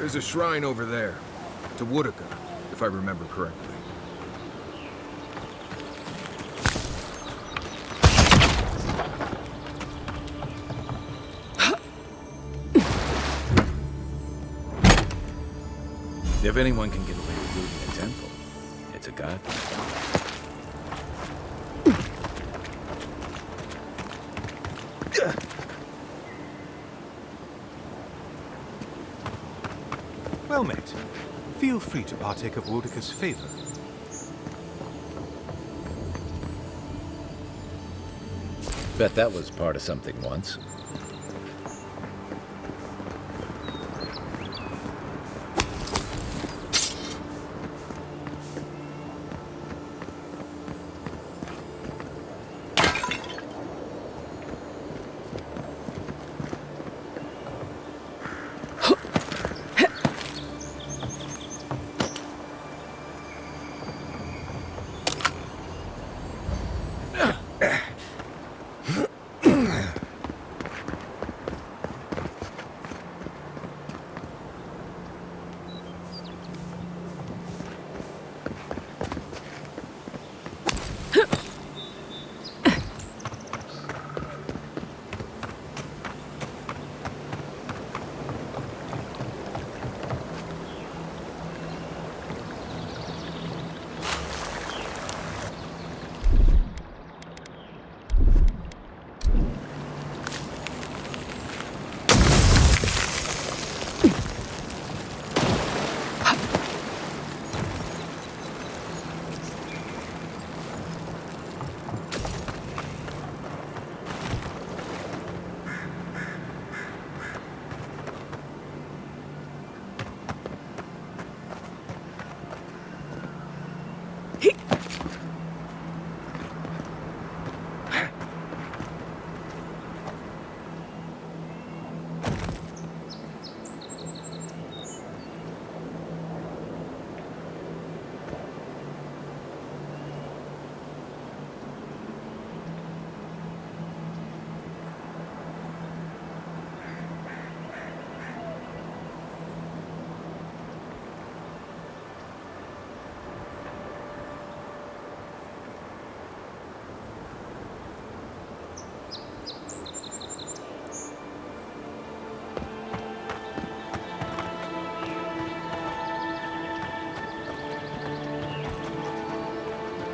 There's a shrine over there, to Woodaka, if I remember correctly. If anyone can get away with looting a temple, it's a god. Well met. Feel free to partake of Wodaka's favor. Bet that was part of something once.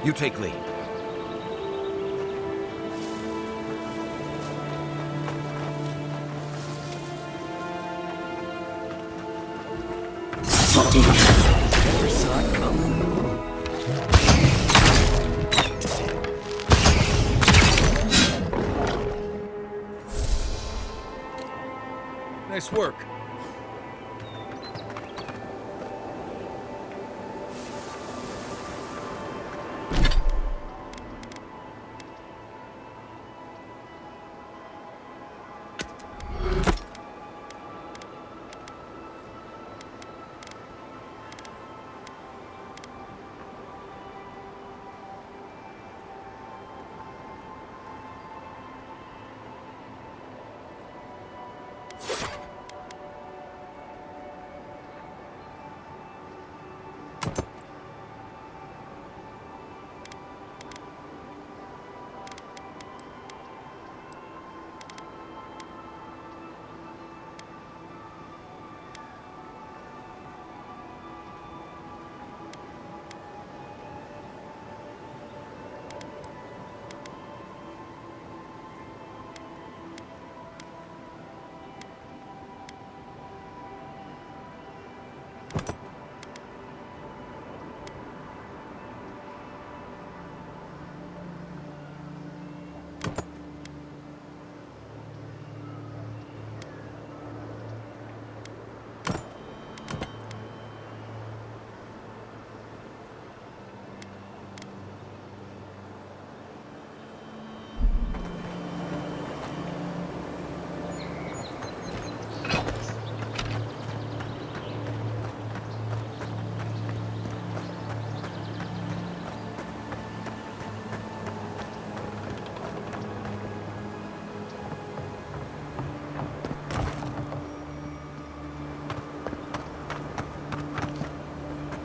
You take lead. Never saw it coming. Nice work.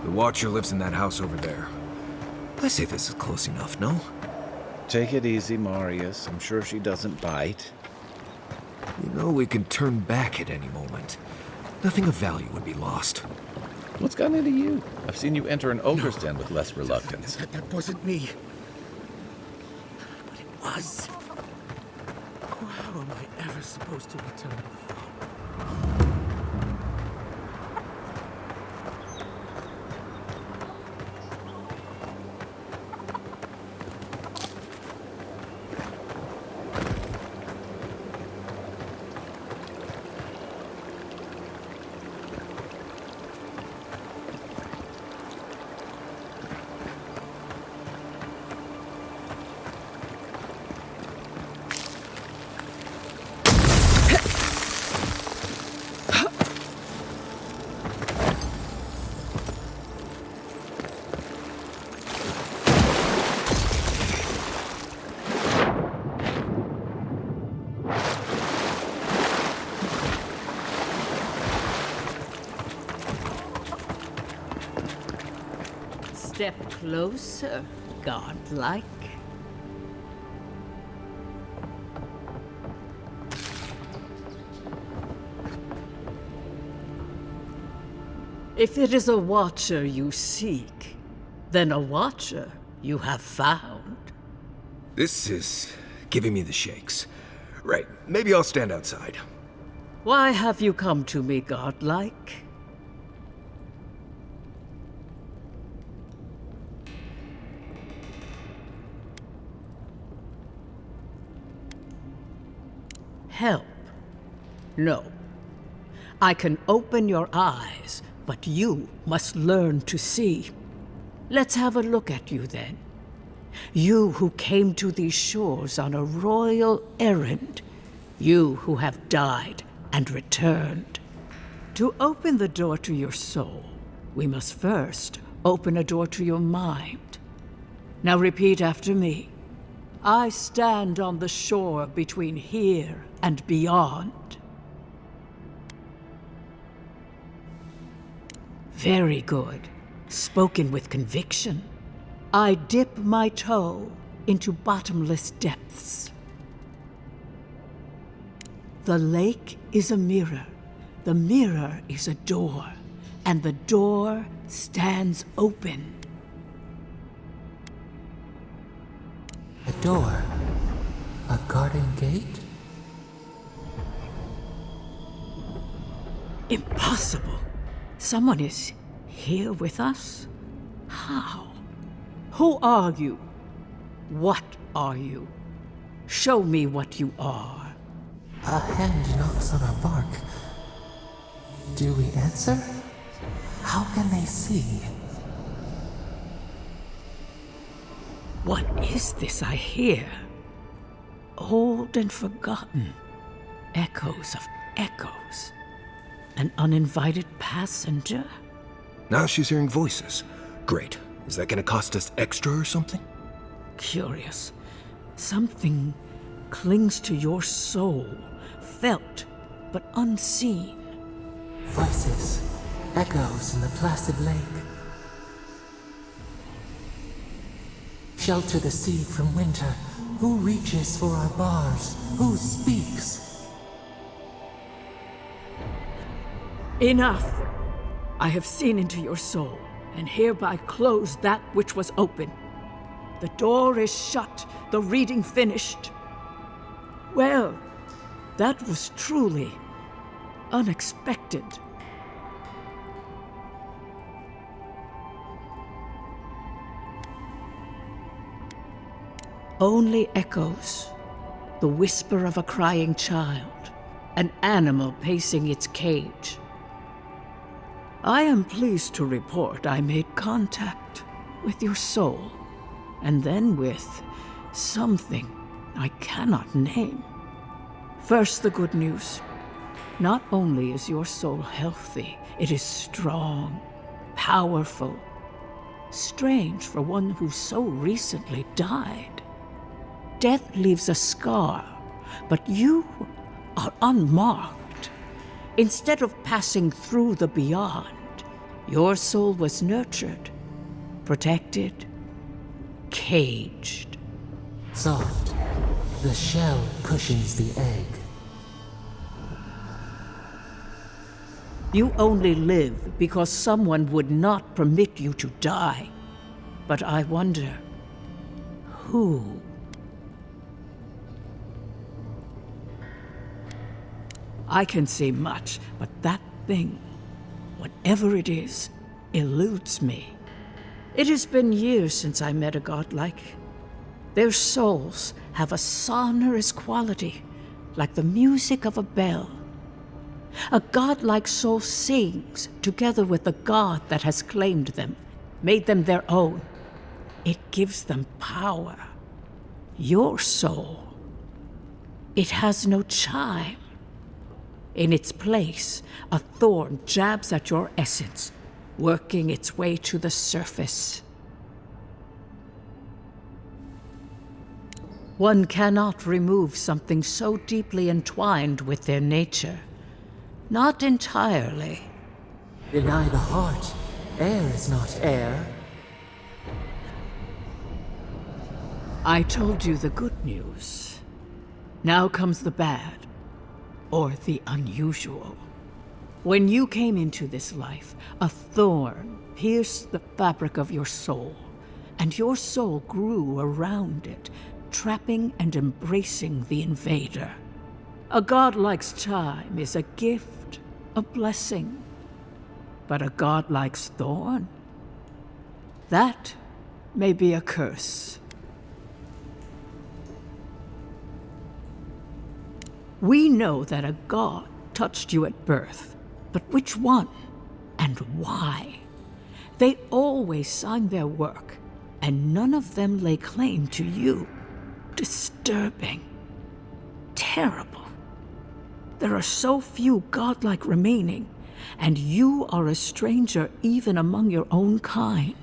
The Watcher lives in that house over there. I say this is close enough, no? Take it easy, Marius. I'm sure she doesn't bite. You know we can turn back at any moment. Nothing of value would be lost. What's gotten into you? I've seen you enter an ogre's den with less reluctance. That wasn't me. But it was. Oh, how am I ever supposed to return to the farm? Step closer, godlike. If it is a watcher you seek, then a watcher you have found. This is giving me the shakes. Right, maybe I'll stand outside. Why have you come to me, godlike? Help? No. I can open your eyes, but you must learn to see. Let's have a look at you then. You who came to these shores on a royal errand. You who have died and returned. To open the door to your soul, we must first open a door to your mind. Now repeat after me. I stand on the shore between here and beyond. Very good. Spoken with conviction. I dip my toe into bottomless depths. The lake is a mirror. The mirror is a door. And the door stands open. A door? A garden gate? Impossible. Someone is here with us? How? Who are you? What are you? Show me what you are. A hand knocks on our bark. Do we answer? How can they see? What is this I hear? Old and forgotten. Echoes of echoes. An uninvited passenger? Now she's hearing voices. Great. Is that gonna cost us extra or something? Curious. Something clings to your soul, felt but unseen. Voices, echoes in the placid lake. Shelter the seed from winter. Who reaches for our bars? Who speaks? Enough! I have seen into your soul, and hereby close that which was open. The door is shut, the reading finished. Well, that was truly unexpected. Only echoes, the whisper of a crying child, an animal pacing its cage. I am pleased to report I made contact with your soul, and then with something I cannot name. First, the good news. Not only is your soul healthy, it is strong, powerful. Strange for one who so recently died. Death leaves a scar, but you are unmarked. Instead of passing through the beyond, Your soul was nurtured, protected, caged. Soft. The shell cushions the egg. You only live because someone would not permit you to die. But I wonder, who? I can say much, but that thing, whatever it is, eludes me. It has been years since I met a godlike. Their souls have a sonorous quality, like the music of a bell. A godlike soul sings together with the god that has claimed them, made them their own. It gives them power. Your soul, it has no chime. In its place, a thorn jabs at your essence, working its way to the surface. One cannot remove something so deeply entwined with their nature. Not entirely. Deny the heart. Air is not air. I told you the good news. Now comes the bad, or the unusual. When you came into this life, a thorn pierced the fabric of your soul, and your soul grew around it, trapping and embracing the invader. A godlike's chime is a gift, a blessing. But a godlike's thorn? That may be a curse. We know that a god touched you at birth, but which one and why? They always signed their work, and none of them lay claim to you. Disturbing. Terrible. There are so few godlike remaining, and you are a stranger even among your own kind.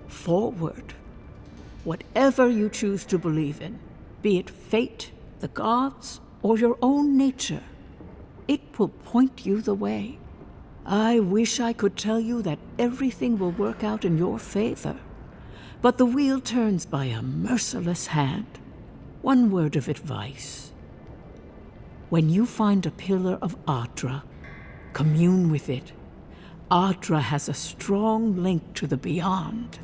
Forward. Whatever you choose to believe in, be it fate, the gods, or your own nature, it will point you the way. I wish I could tell you that everything will work out in your favor, but the wheel turns by a merciless hand. One word of advice. When you find a pillar of Ardra, commune with it. Ardra has a strong link to the beyond.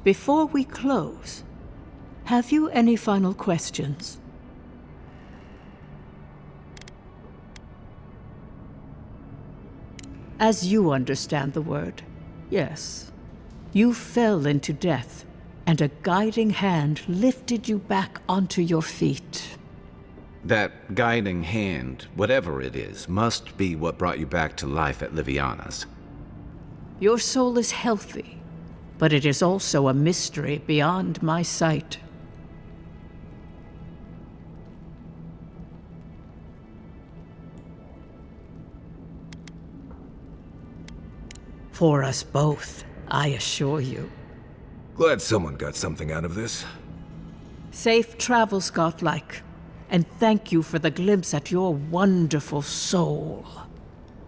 Before we close, have you any final questions? As you understand the word, yes. You fell into death, and a guiding hand lifted you back onto your feet. That guiding hand, whatever it is, must be what brought you back to life at Liviana's. Your soul is healthy, but it is also a mystery beyond my sight. For us both, I assure you. Glad someone got something out of this. Safe travels, godlike, and thank you for the glimpse at your wonderful soul.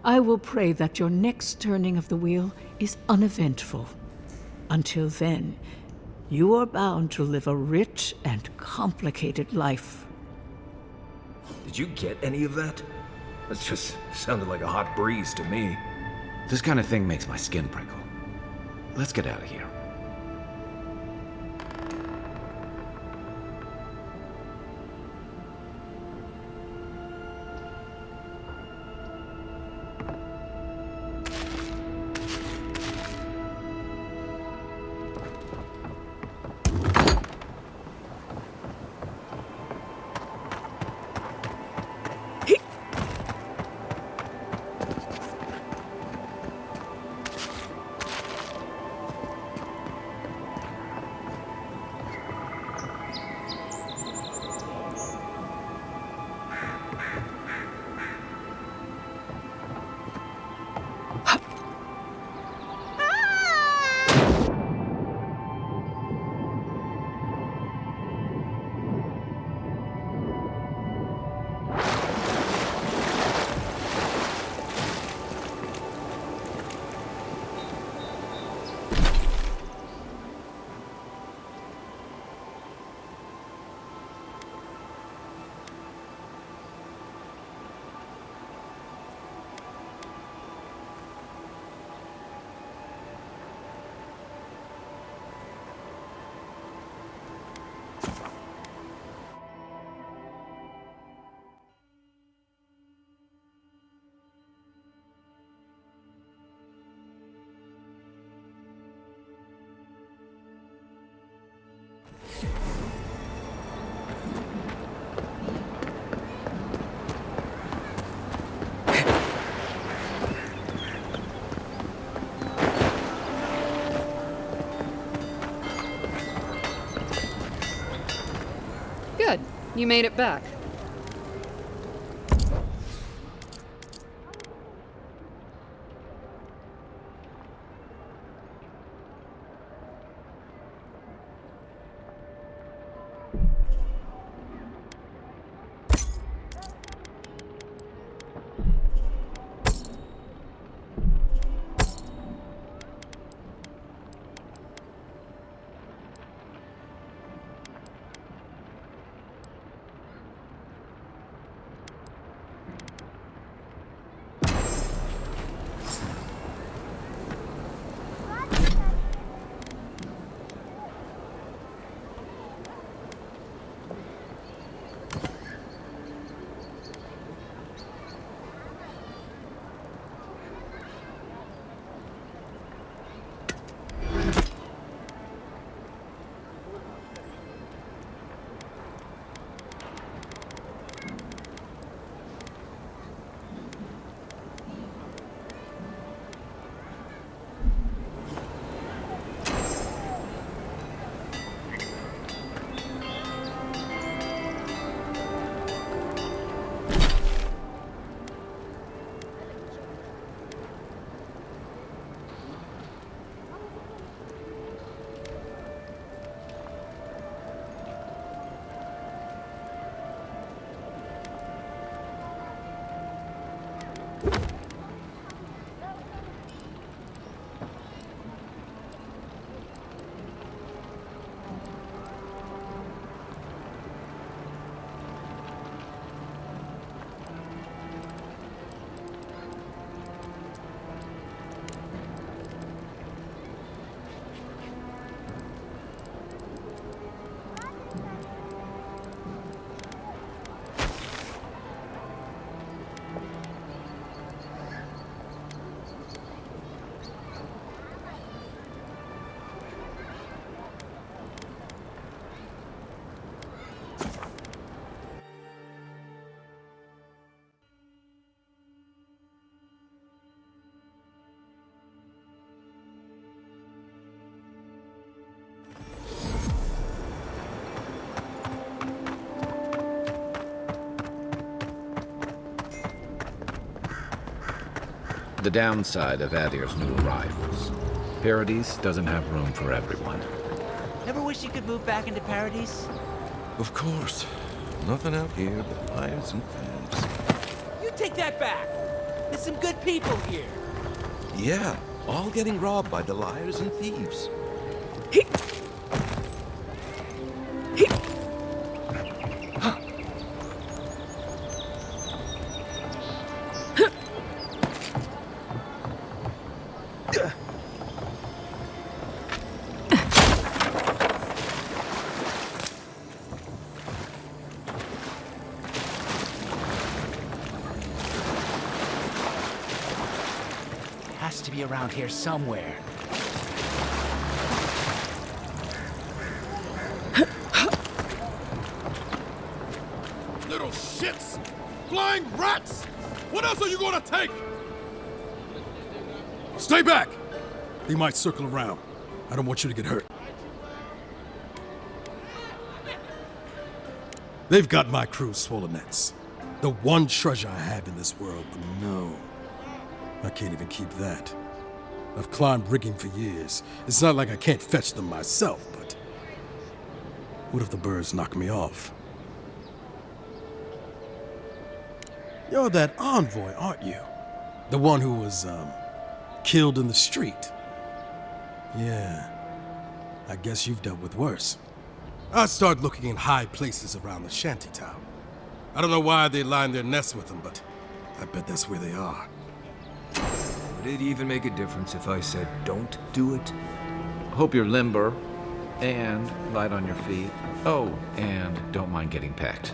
I will pray that your next turning of the wheel is uneventful. Until then, you are bound to live a rich and complicated life. Did you get any of that? That just sounded like a hot breeze to me. This kind of thing makes my skin prickle. Let's get out of here. Good. You made it back. The downside of Adir's new arrivals. Paradise doesn't have room for everyone. Ever wish you could move back into Paradise? Of course. Nothing out here but liars and thieves. You take that back! There's some good people here. Yeah, all getting robbed by the liars and thieves. Has to be around here somewhere. Little shits! Flying rats! What else are you gonna take? Stay back! They might circle around. I don't want you to get hurt. They've got my crew's swollen nets. The one treasure I have in this world, but no. I can't even keep that. I've climbed rigging for years. It's not like I can't fetch them myself, but... what if the birds knock me off? You're that envoy, aren't you? The one who was, killed in the street. Yeah. I guess you've dealt with worse. I start looking in high places around the shantytown. I don't know why they line their nests with them, but I bet that's where they are. Would it even make a difference if I said don't do it? Hope you're limber and light on your feet. Oh, and don't mind getting pecked.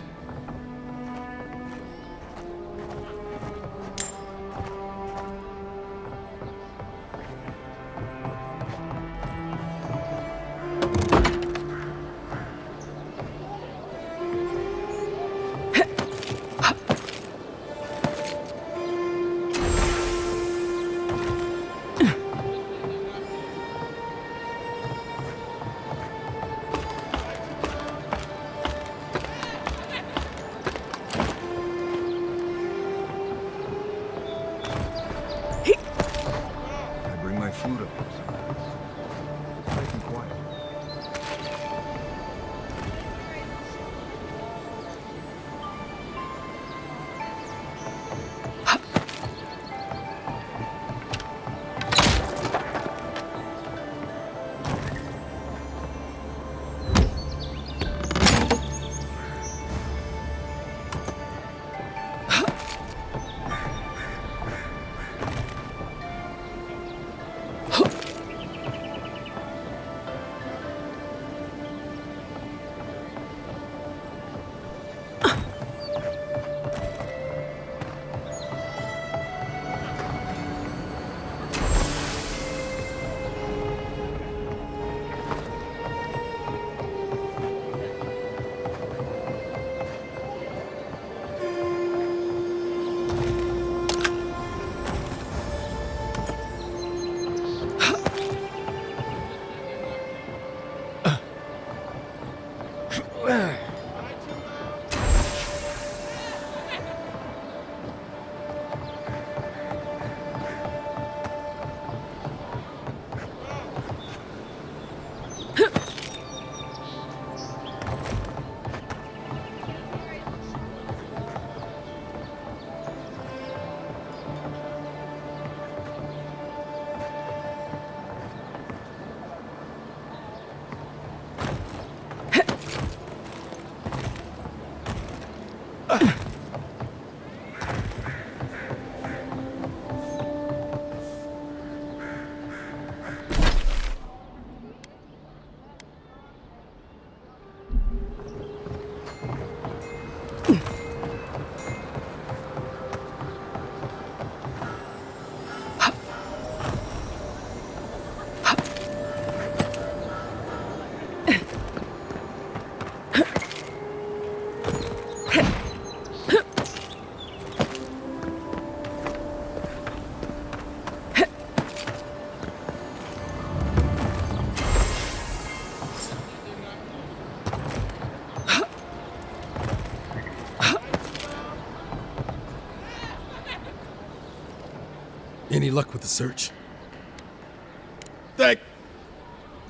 Any luck with the search?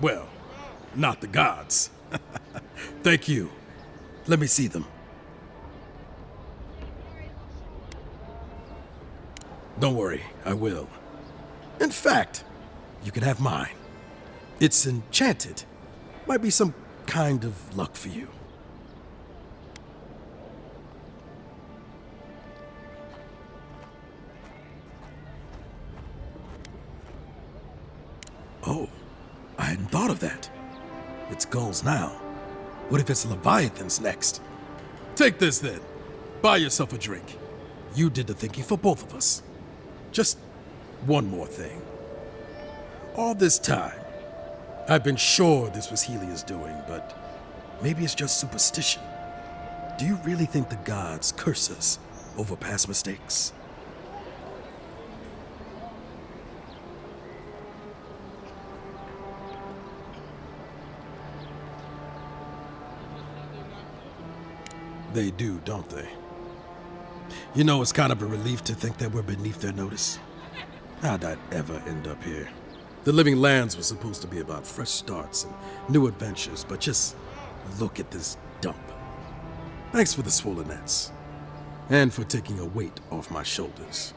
Well, not the gods. Thank you. Let me see them. Don't worry, I will. In fact, you can have mine. It's enchanted. Might be some kind of luck for you. Oh, I hadn't thought of that. It's gulls now. What if it's leviathans next? Take this then. Buy yourself a drink. You did the thinking for both of us. Just one more thing. All this time, I've been sure this was Helia's doing, but maybe it's just superstition. Do you really think the gods curse us over past mistakes? They do, don't they? You know, it's kind of a relief to think that we're beneath their notice. How'd I ever end up here? The Living Lands was supposed to be about fresh starts and new adventures, but just look at this dump. Thanks for the swollen nets, and for taking a weight off my shoulders.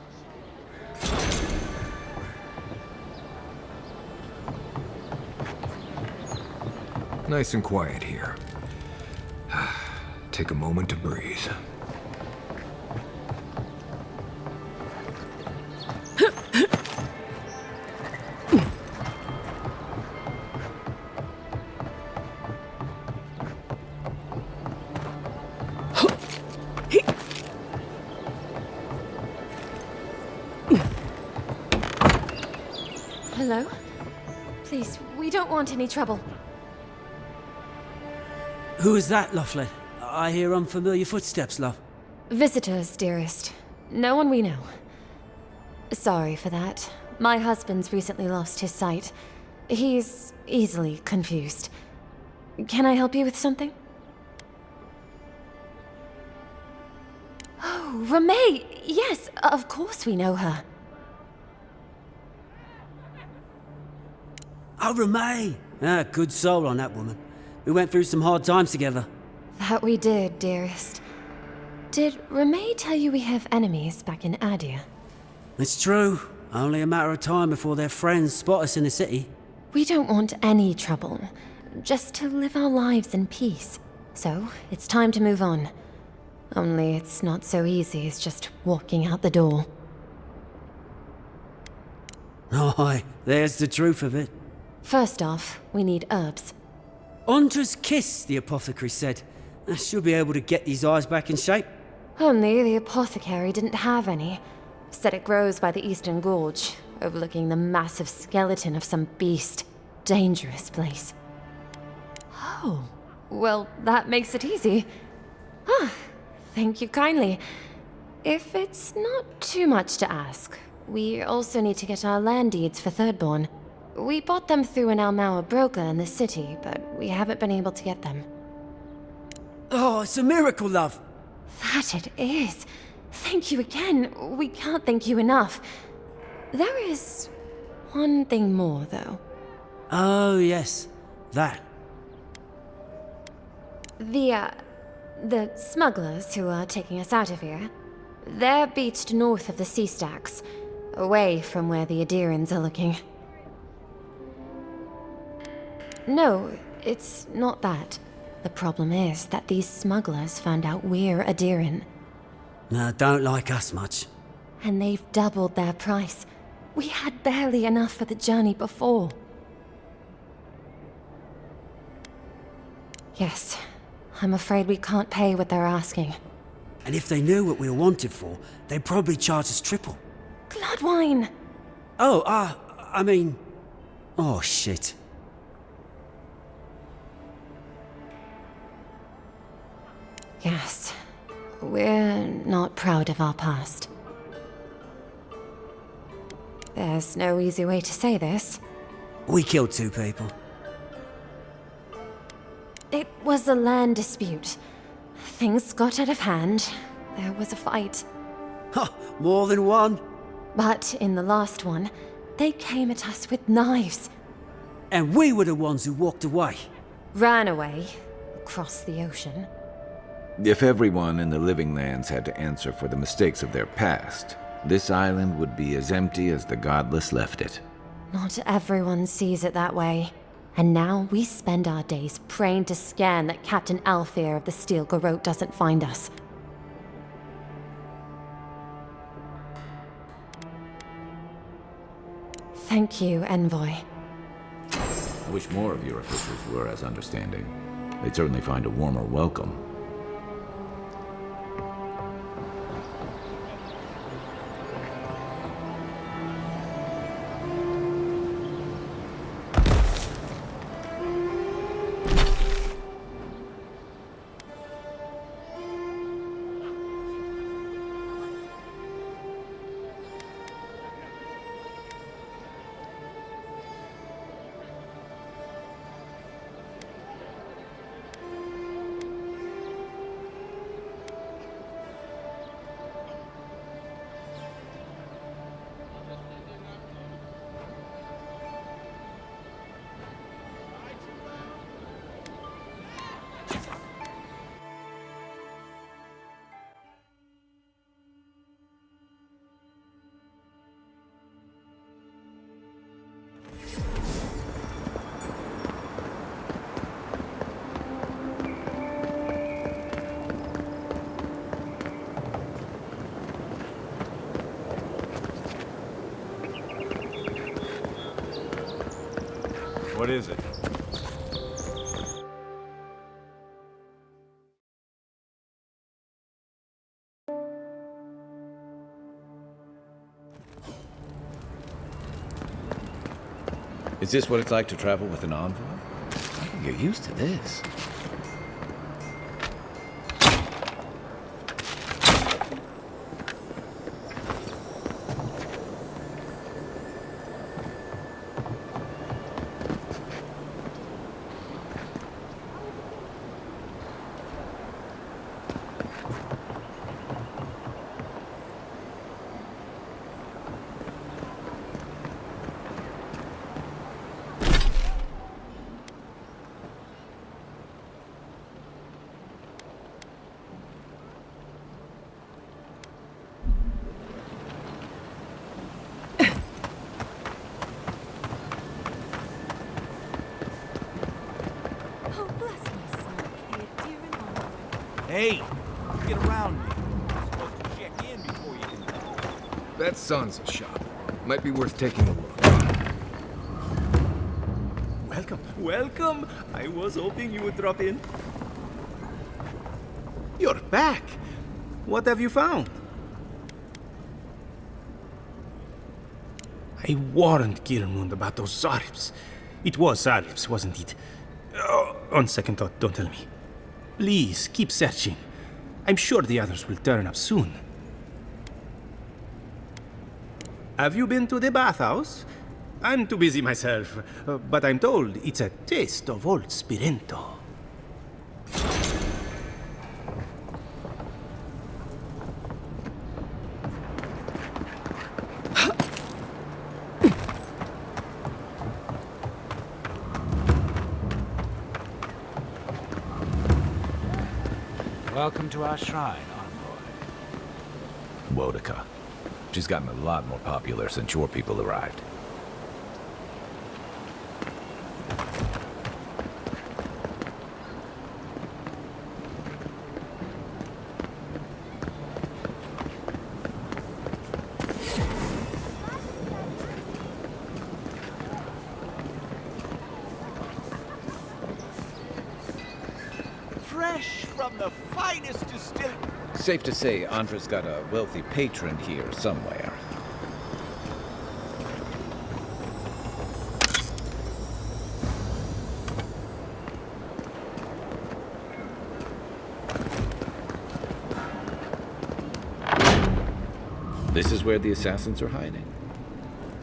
Nice and quiet here. Take a moment to breathe. Hello? Please, we don't want any trouble. Who is that, Laughlin? I hear unfamiliar footsteps, love. Visitors, dearest. No one we know. Sorry for that. My husband's recently lost his sight. He's easily confused. Can I help you with something? Oh, Ramay! Yes, of course we know her. Oh, Ramay! Ah, good soul on that woman. We went through some hard times together. That we did, dearest. Did Ramay tell you we have enemies back in Adia? It's true. Only a matter of time before their friends spot us in the city. We don't want any trouble. Just to live our lives in peace. So, it's time to move on. Only it's not so easy as just walking out the door. Aye, there's the truth of it. First off, we need herbs. Andra's kiss, the apothecary said. She'll be able to get these eyes back in shape. Only the apothecary didn't have any. Said it grows by the Eastern Gorge, overlooking the massive skeleton of some beast. Dangerous place. Oh, well, that makes it easy. Ah, thank you kindly. If it's not too much to ask, we also need to get our land deeds for Thirdborn. We bought them through an Almauer broker in the city, but we haven't been able to get them. Oh, it's a miracle, love. That it is. Thank you again. We can't thank you enough. There is one thing more, though. Oh, yes. That. The smugglers who are taking us out of here, they're beached north of the sea stacks, away from where the Adirans are looking. No, it's not that. The problem is that these smugglers found out we're Adiran, No, don't like us much. and they've doubled their price. We had barely enough for the journey before. Yes, I'm afraid we can't pay what they're asking. And if they knew what we were wanted for, they'd probably charge us triple. Bloodwine! Oh, I mean... Oh, shit. Yes, we're not proud of our past. There's no easy way to say this. We killed 2 people. It was a land dispute. Things got out of hand. There was a fight. Ha! More than one. But in the last one, they came at us with knives. And we were the ones who walked away. Ran away. Across the ocean. If everyone in the living lands had to answer for the mistakes of their past, this island would be as empty as the godless left it. Not everyone sees it that way. And now we spend our days praying to Scan that Captain Alfear of the Steel Garrote doesn't find us. Thank you, Envoy. I wish more of your officials were as understanding. They'd certainly find a warmer welcome. What is it? Is this what it's like to travel with an envoy? I can get used to this. Hey, get around me. You're supposed to check in before you can talk. That Sansa shop. Might be worth taking a look. Welcome, welcome. I was hoping you would drop in. You're back. What have you found? I warned Gilmund about those Zaribs. It was Zaribs, wasn't it? Oh, on second thought, don't tell me. Please, keep searching. I'm sure the others will turn up soon. Have you been to the bathhouse? I'm too busy myself, but I'm told it's a taste of old Spirento. Welcome to our shrine, envoy. Wodika. She's gotten a lot more popular since your people arrived. Highness is still... Safe to say, Andra's got a wealthy patron here somewhere. This is where the assassins are hiding.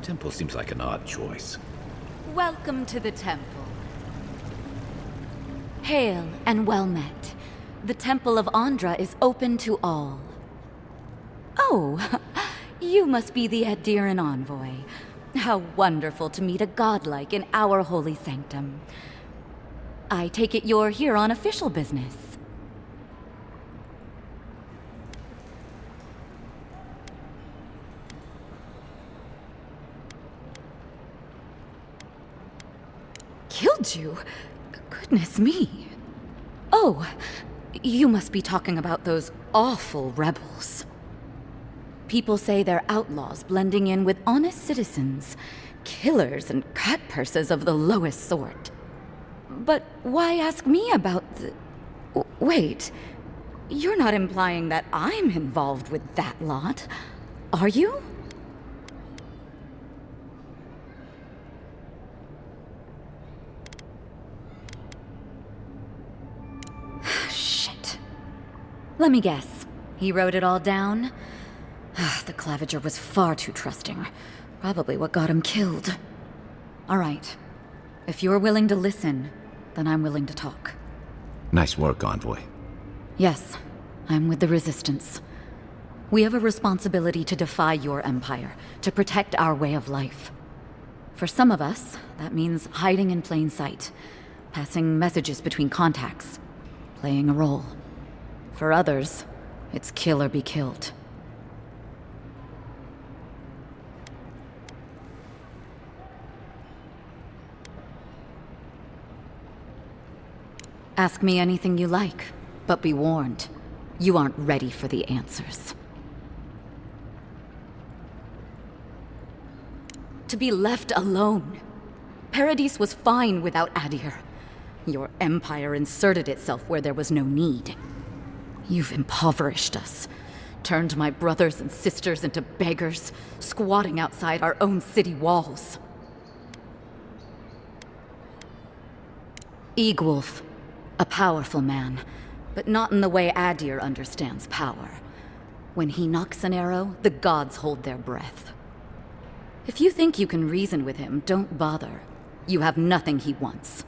Temple seems like an odd choice. Welcome to the temple. Hail and well met. The Temple of Andra is open to all. Oh, you must be the Adiran envoy. How wonderful to meet a godlike in our holy sanctum. I take it you're here on official business. Killed you? Goodness me. Oh, you must be talking about those awful rebels. People say they're outlaws blending in with honest citizens, killers and cutpurses of the lowest sort. But why ask me about the... Wait, you're not implying that I'm involved with that lot, are you? Let me guess. He wrote it all down? The Claviger was far too trusting. Probably what got him killed. All right. If you're willing to listen, then I'm willing to talk. Nice work, Envoy. Yes, I'm with the Resistance. We have a responsibility to defy your empire, to protect our way of life. For some of us, that means hiding in plain sight, passing messages between contacts, playing a role. For others, it's kill or be killed. Ask me anything you like, but be warned, you aren't ready for the answers. To be left alone. Paradis was fine without Adir. Your empire inserted itself where there was no need. You've impoverished us, turned my brothers and sisters into beggars, squatting outside our own city walls. Eagwolf, a powerful man, but not in the way Adir understands power. When he knocks an arrow, the gods hold their breath. If you think you can reason with him, don't bother. You have nothing he wants.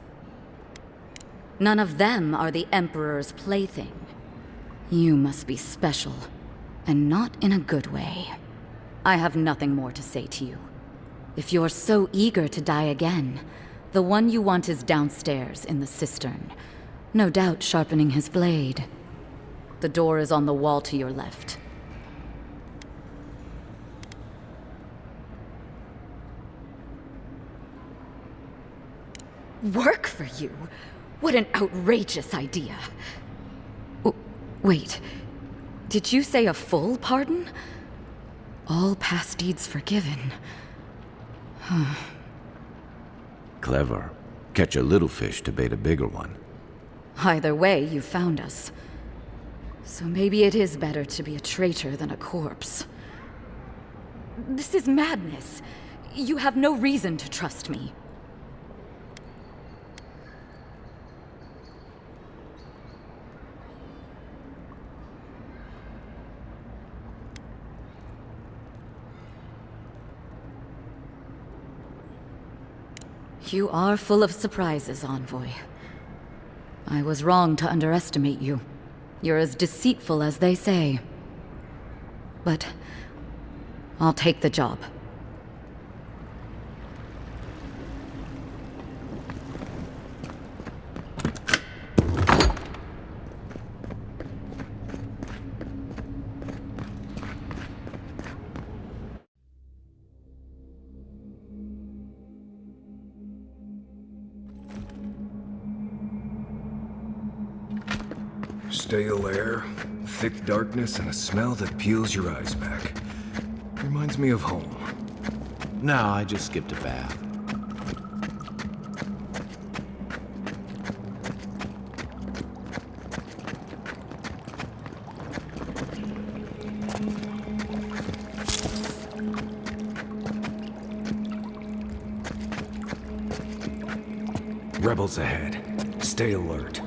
None of them are the Emperor's plaything. You must be special, and not in a good way. I have nothing more to say to you. If you're so eager to die again, the one you want is downstairs in the cistern, no doubt sharpening his blade. The door is on the wall to your left. Work for you? What an outrageous idea. Wait, did you say a full pardon? All past deeds forgiven. Clever. Catch a little fish to bait a bigger one. Either way, you found us. So maybe it is better to be a traitor than a corpse. This is madness. You have no reason to trust me. You are full of surprises, Envoy. I was wrong to underestimate you. You're as deceitful as they say. But I'll take the job. Stale air, thick darkness, and a smell that peels your eyes back. Reminds me of home. No, I just skipped a bath. Rebels ahead. Stay alert.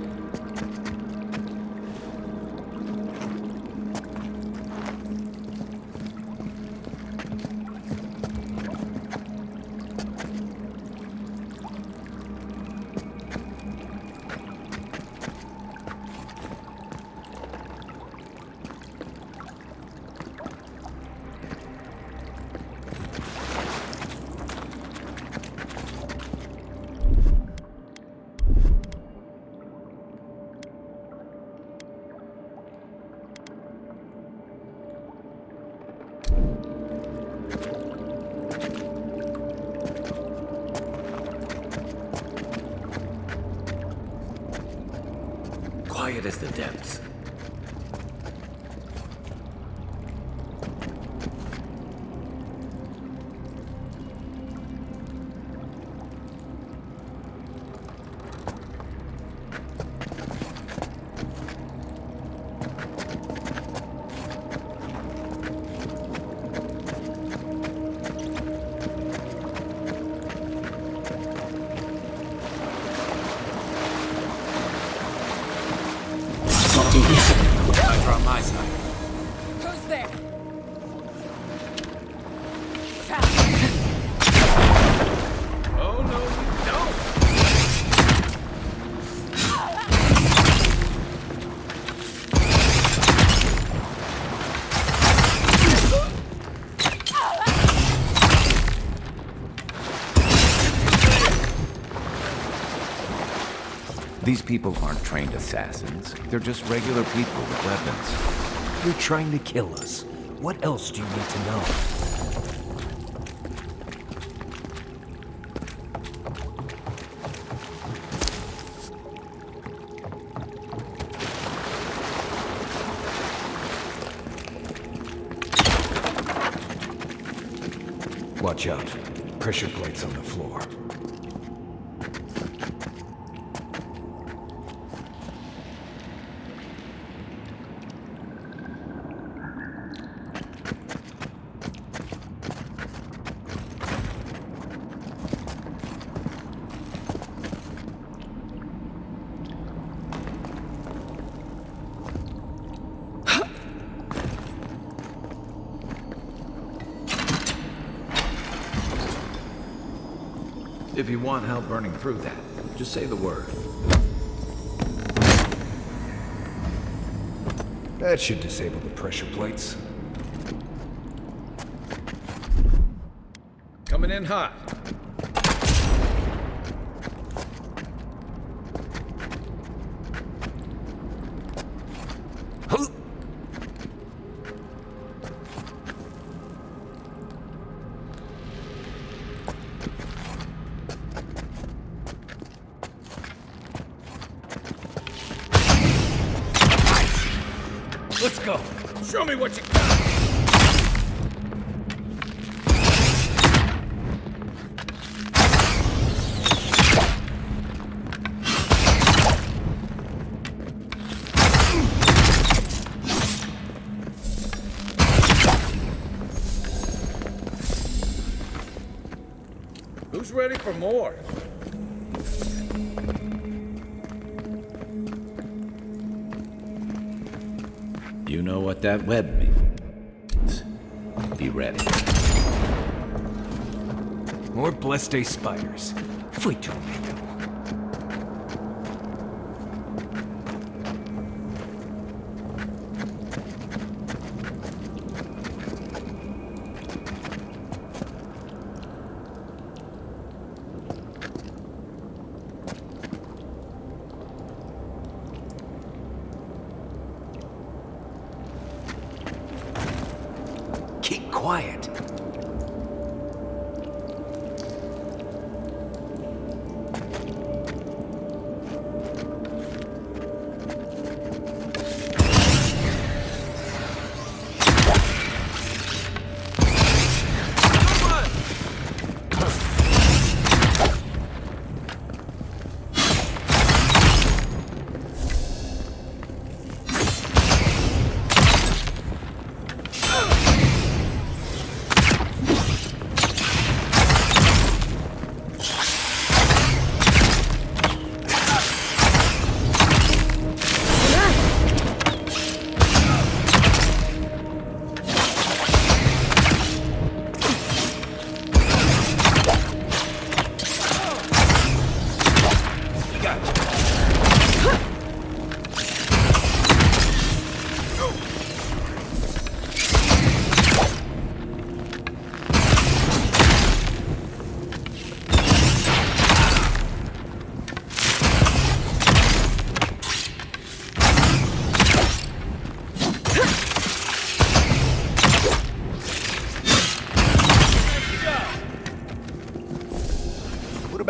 Quiet as the depths. Over on my side. Who's there? Oh, no, you don't! These people aren't trained assassins. They're just regular people with weapons. You're trying to kill us. What else do you need to know? Watch out. Pressure plates on the floor. If you want help burning through that, just say the word. That should disable the pressure plates. Coming in hot. Let's go. Show me what you got. Who's ready for more? You know what that web means. Be ready. More Blessed spiders. Fui tu amigo. Keep quiet.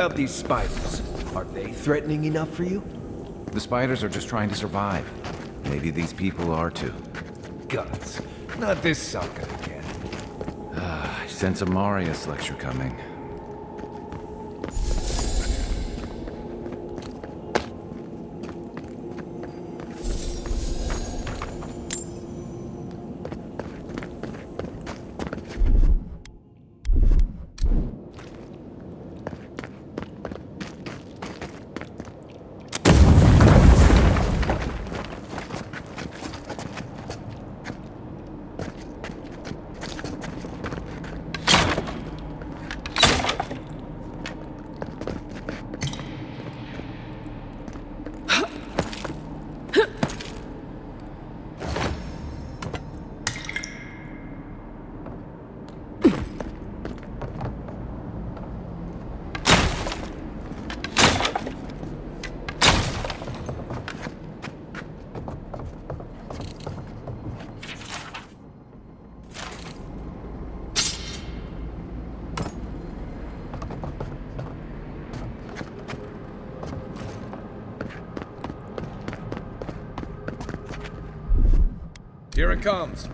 about these spiders? Are they threatening enough for you? The spiders are just trying to survive. Maybe these people are too. Guts. Not this sucker again. I sense a Marius lecture coming. Here it comes.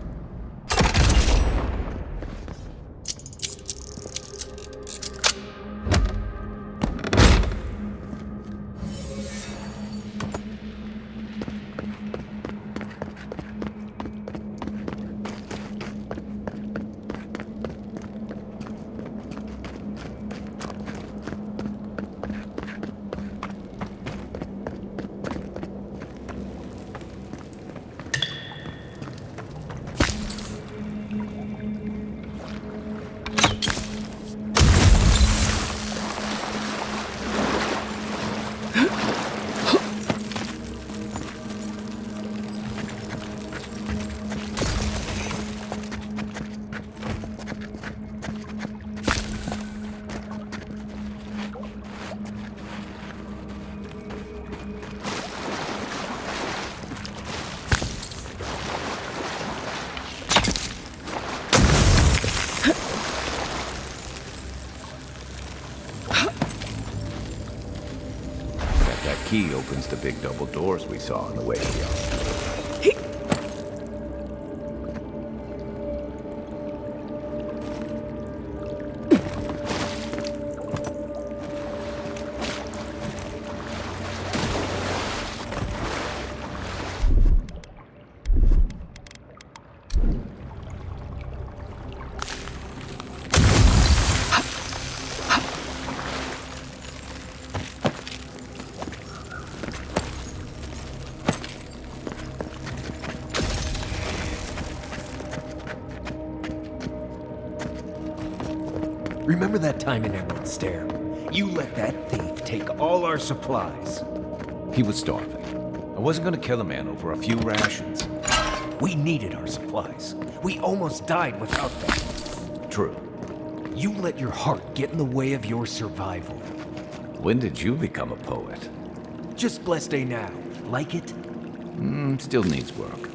That key opens the big double doors we saw on the way here. Remember that time in Emerald Stair? You let that thief take all our supplies. He was starving. I wasn't gonna kill a man over a few rations. We needed our supplies. We almost died without them. True. You let your heart get in the way of your survival. When did you become a poet? Just blessed day now. Like it? Still needs work.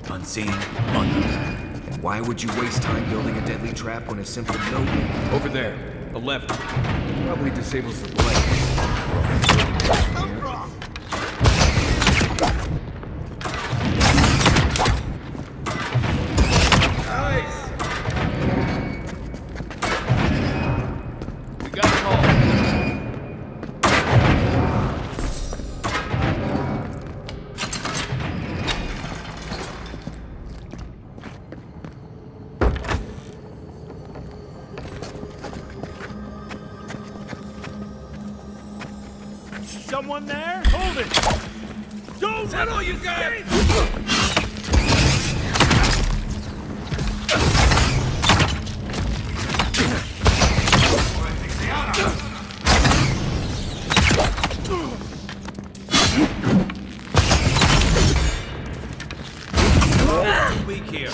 Unseen, unknown. Why would you waste time building a deadly trap when a simple note... Over there, the left. Probably disables the blade. someone there? Hold it! Don't Is that all you got? Weak here.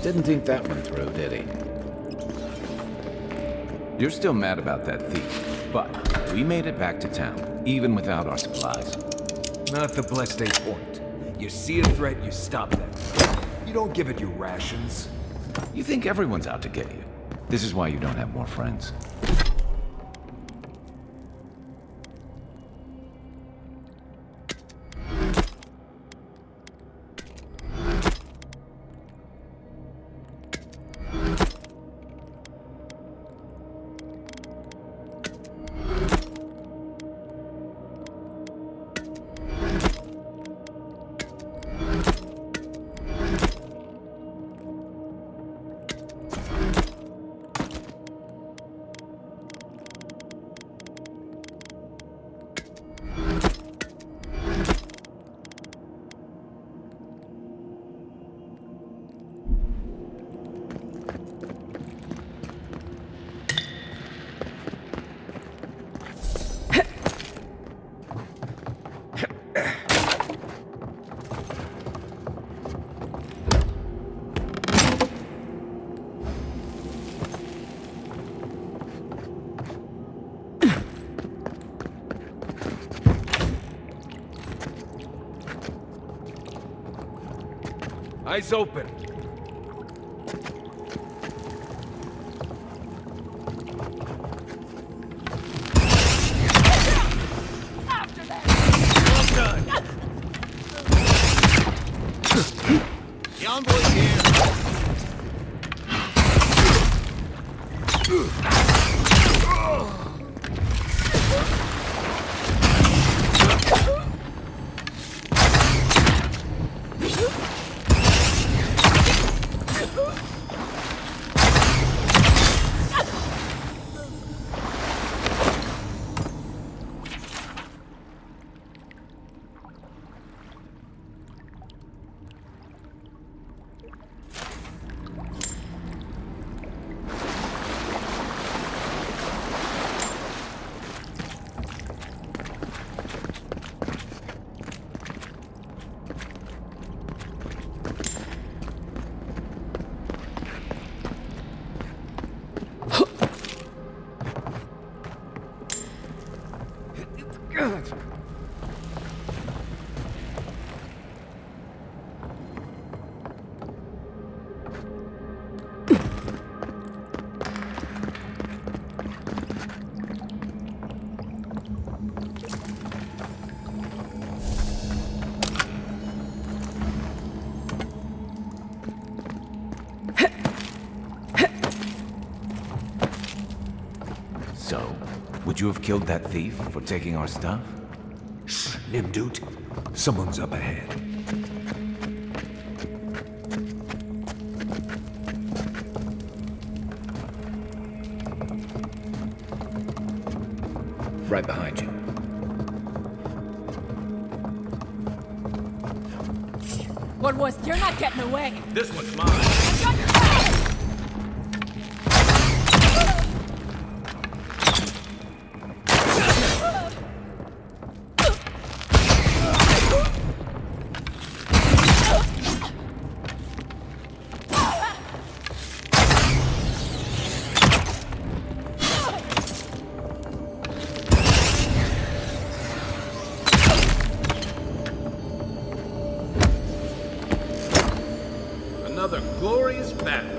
Didn't think that one through, did he? You're still mad about that thief, but we made it back to town, even without our supplies. Not the blessed 8 point. You see a threat, you stop them. You don't give it your rations. You think everyone's out to get you. This is why you don't have more friends. Eyes open. After that! Well done! The envoy's here! So, would you have killed that thief for taking our stuff? Shh, Nimdut. Someone's up ahead. Right behind you. What was? You're not getting away. This one's mine. I've got your back. another glorious battle.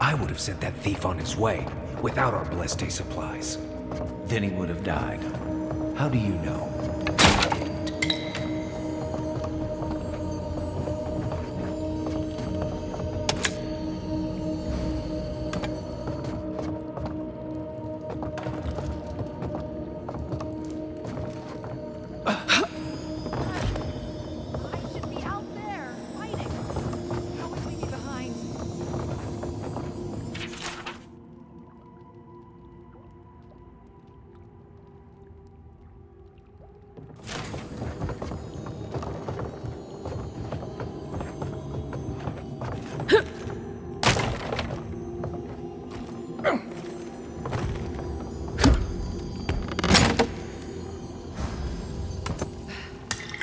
I would have sent that thief on his way without our Bleste supplies. Then he would have died. How do you know?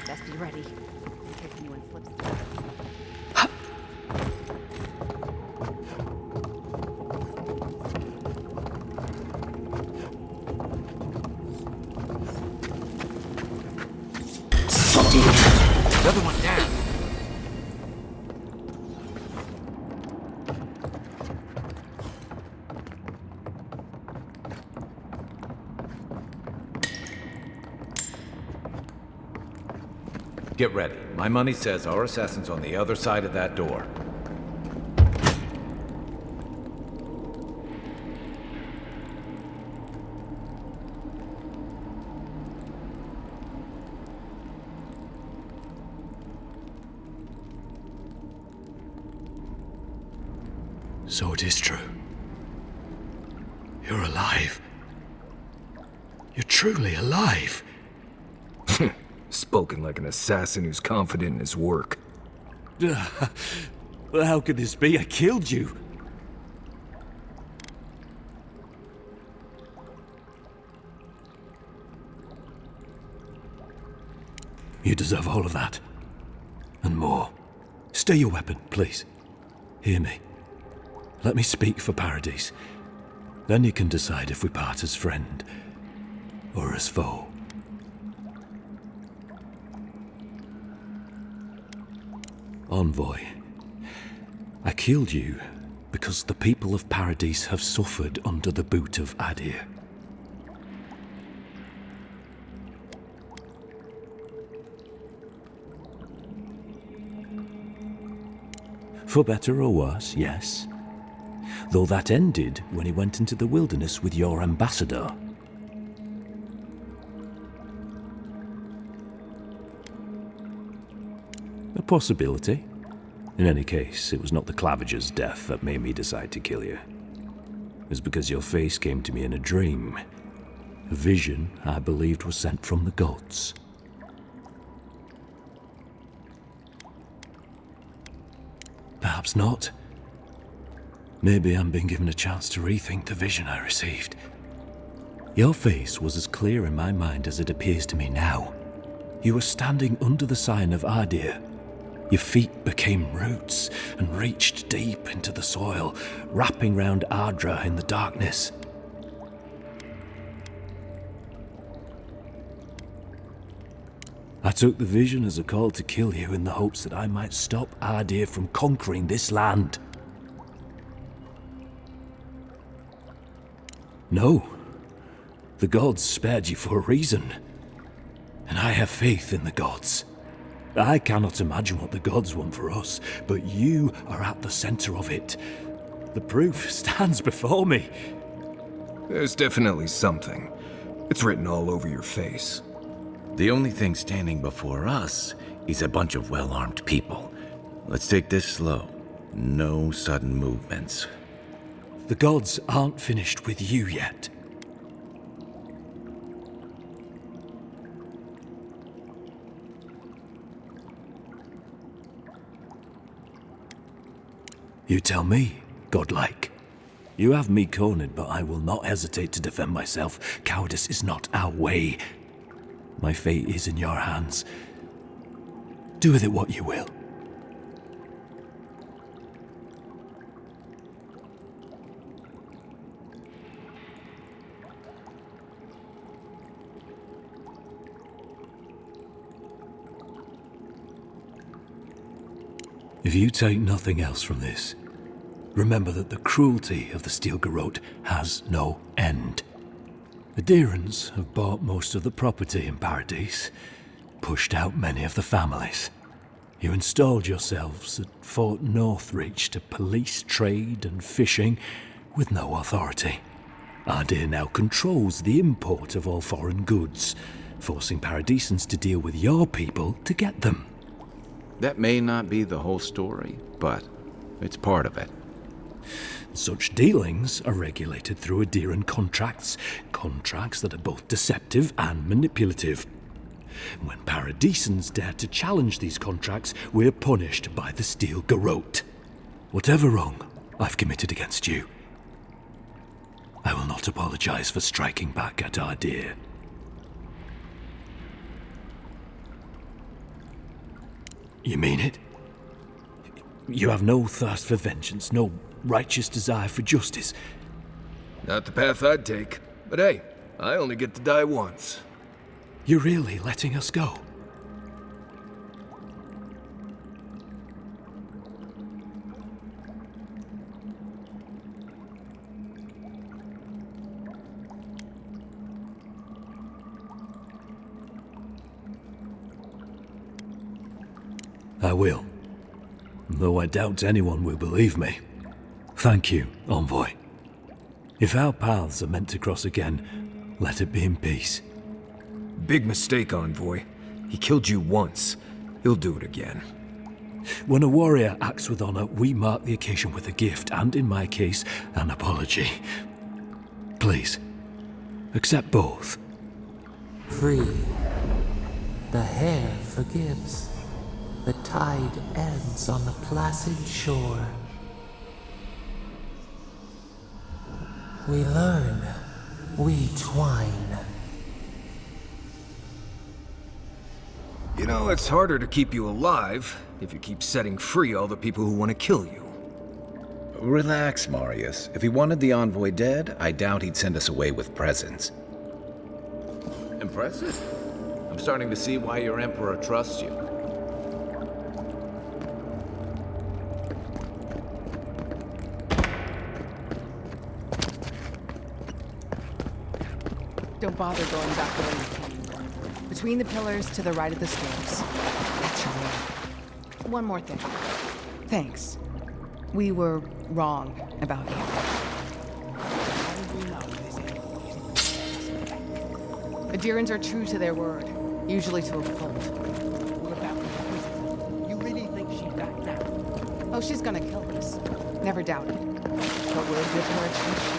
Best be ready, in case anyone slips Another one down. Get ready. My money says our assassin's on the other side of that door. So it is true. You're alive. You're truly alive. Spoken like an assassin who's confident in his work. Well, how could this be? I killed you. You deserve all of that. And more. Stay your weapon, please. Hear me. Let me speak for Paradise. Then you can decide if we part as friend or as foe. Envoy, I killed you because the people of Paradise have suffered under the boot of Adir. For better or worse, yes. Though that ended when he went into the wilderness with your ambassador. A possibility. In any case, it was not the Clavager's death that made me decide to kill you. It was because your face came to me in a dream. A vision I believed was sent from the gods. Perhaps not. Maybe I'm being given a chance to rethink the vision I received. Your face was as clear in my mind as it appears to me now. You were standing under the sign of Adir. Your feet became roots and reached deep into the soil, wrapping round Ardra in the darkness. I took the vision as a call to kill you in the hopes that I might stop Adir from conquering this land. No. The gods spared you for a reason. And I have faith in the gods. I cannot imagine what the gods want for us, but you are at the center of it. The proof stands before me. There's definitely something. It's written all over your face. The only thing standing before us is a bunch of well-armed people. Let's take this slow. No sudden movements. The gods aren't finished with you yet. You tell me, godlike. You have me cornered, but I will not hesitate to defend myself. Cowardice is not our way. My fate is in your hands. Do with it what you will. If you take nothing else from this, remember that the cruelty of the Steel Garrote has no end. The Deerans have bought most of the property in Paradise, pushed out many of the families. You installed yourselves at Fort Northreach to police trade and fishing with no authority. Ardea now controls the import of all foreign goods, forcing Paradisans to deal with your people to get them. That may not be the whole story, but it's part of it. Such dealings are regulated through Aderan contracts that are both deceptive and manipulative. When Paradisans dare to challenge these contracts, we're punished by the Steel Garrote. Whatever wrong I've committed against you, I will not apologize for striking back at Ardea. You mean it? You have no thirst for vengeance, no righteous desire for justice? Not the path I'd take. But hey, I only get to die once. You're really letting us go? I will. Though I doubt anyone will believe me. Thank you, Envoy. If our paths are meant to cross again, let it be in peace. Big mistake, Envoy. He killed you once. He'll do it again. When a warrior acts with honor, we mark the occasion with a gift, and in my case, an apology. Please, accept both. Free. The hair forgives. The tide ends on the placid shore. We learn. We twine. You know, it's harder to keep you alive if you keep setting free all the people who want to kill you. Relax, Marius. If he wanted the Envoy dead, I doubt he'd send us away with presents. Impressive. I'm starting to see why your Emperor trusts you. Don't bother going back the way you came. Between the pillars to the right of the stairs. That's your way. One more thing. Thanks. We were wrong about you. The Deerans are true to their word, usually to a fault. What about you really think she backed down? Oh, she's gonna kill us. Never doubt it. But we'll give her a chance.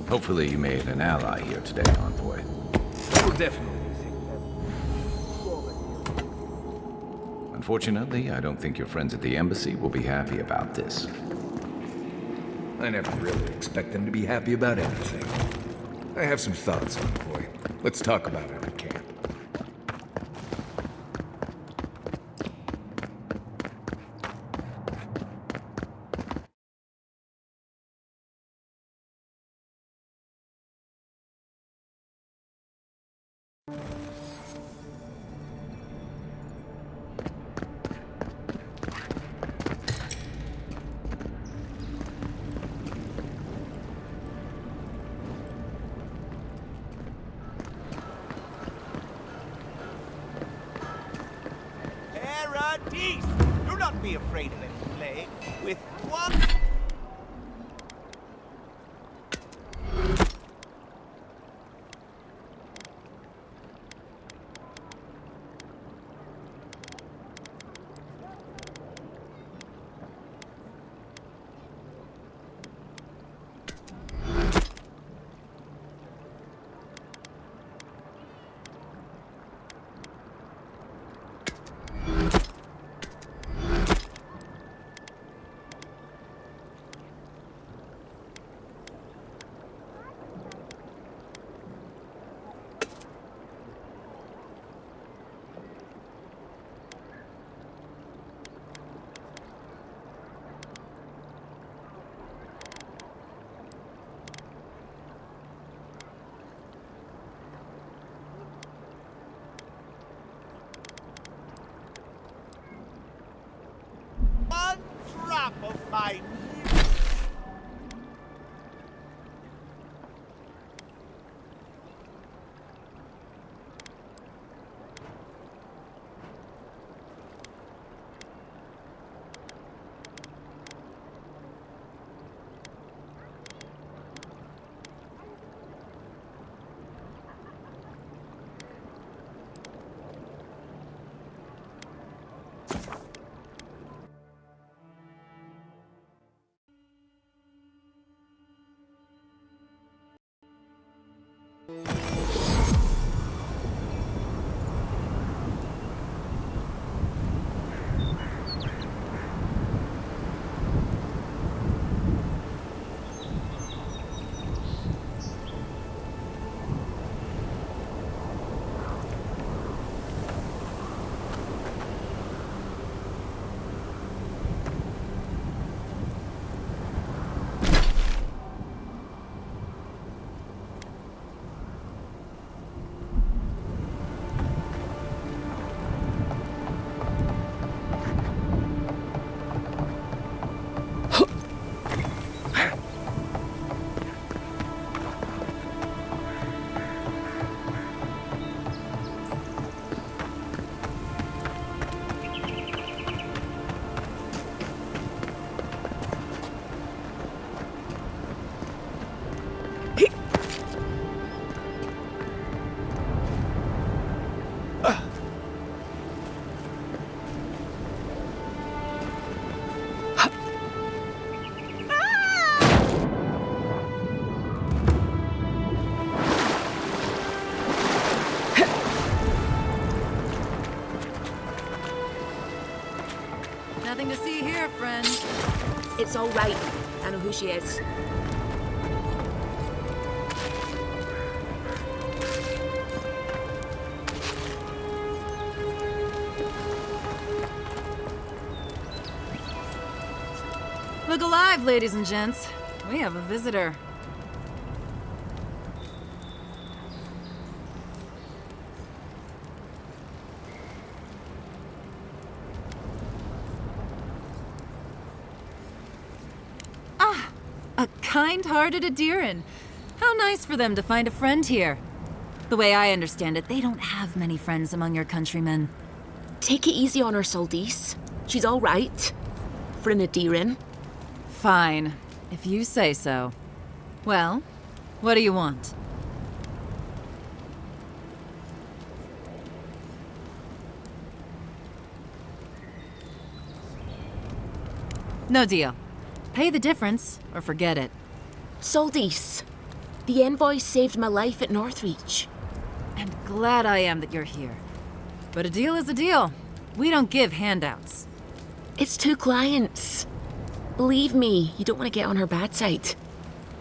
Hopefully you made an ally here today, Envoy. Oh, definitely. Unfortunately, I don't think your friends at the embassy will be happy about this. I never really expect them to be happy about anything. I have some thoughts, Envoy. Let's talk about it at camp. Do not be afraid of any play. With one... My Nothing to see here, friend. It's all right. I know who she is. Look alive, ladies and gents. We have a visitor. A kind-hearted Adiran. How nice for them to find a friend here. The way I understand it, they don't have many friends among your countrymen. Take it easy on her, Soldice. She's all right. For an Adiran. Fine, if you say so. Well, what do you want? No deal. Pay the difference, or forget it. Soldice, the envoy saved my life at Northreach. And glad I am that you're here. But a deal is a deal. We don't give handouts. It's 2 clients. Believe me, you don't want to get on her bad side.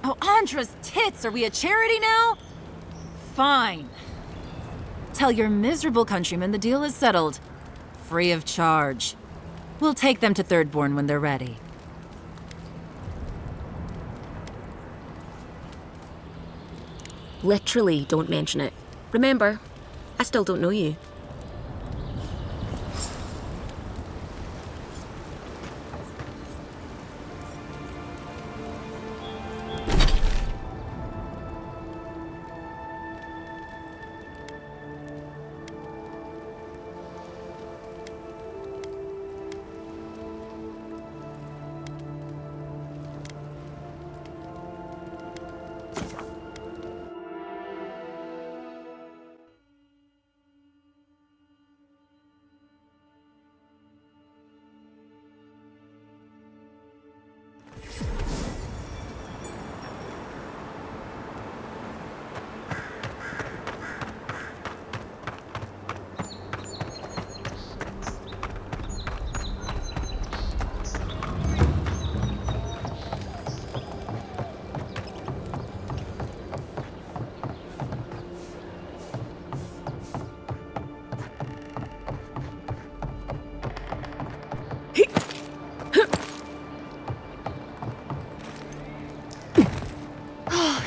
Oh, Andra's tits! Are we a charity now? Fine. Tell your miserable countrymen the deal is settled. Free of charge. We'll take them to Thirdborn when they're ready. Literally, don't mention it. Remember, I still don't know you.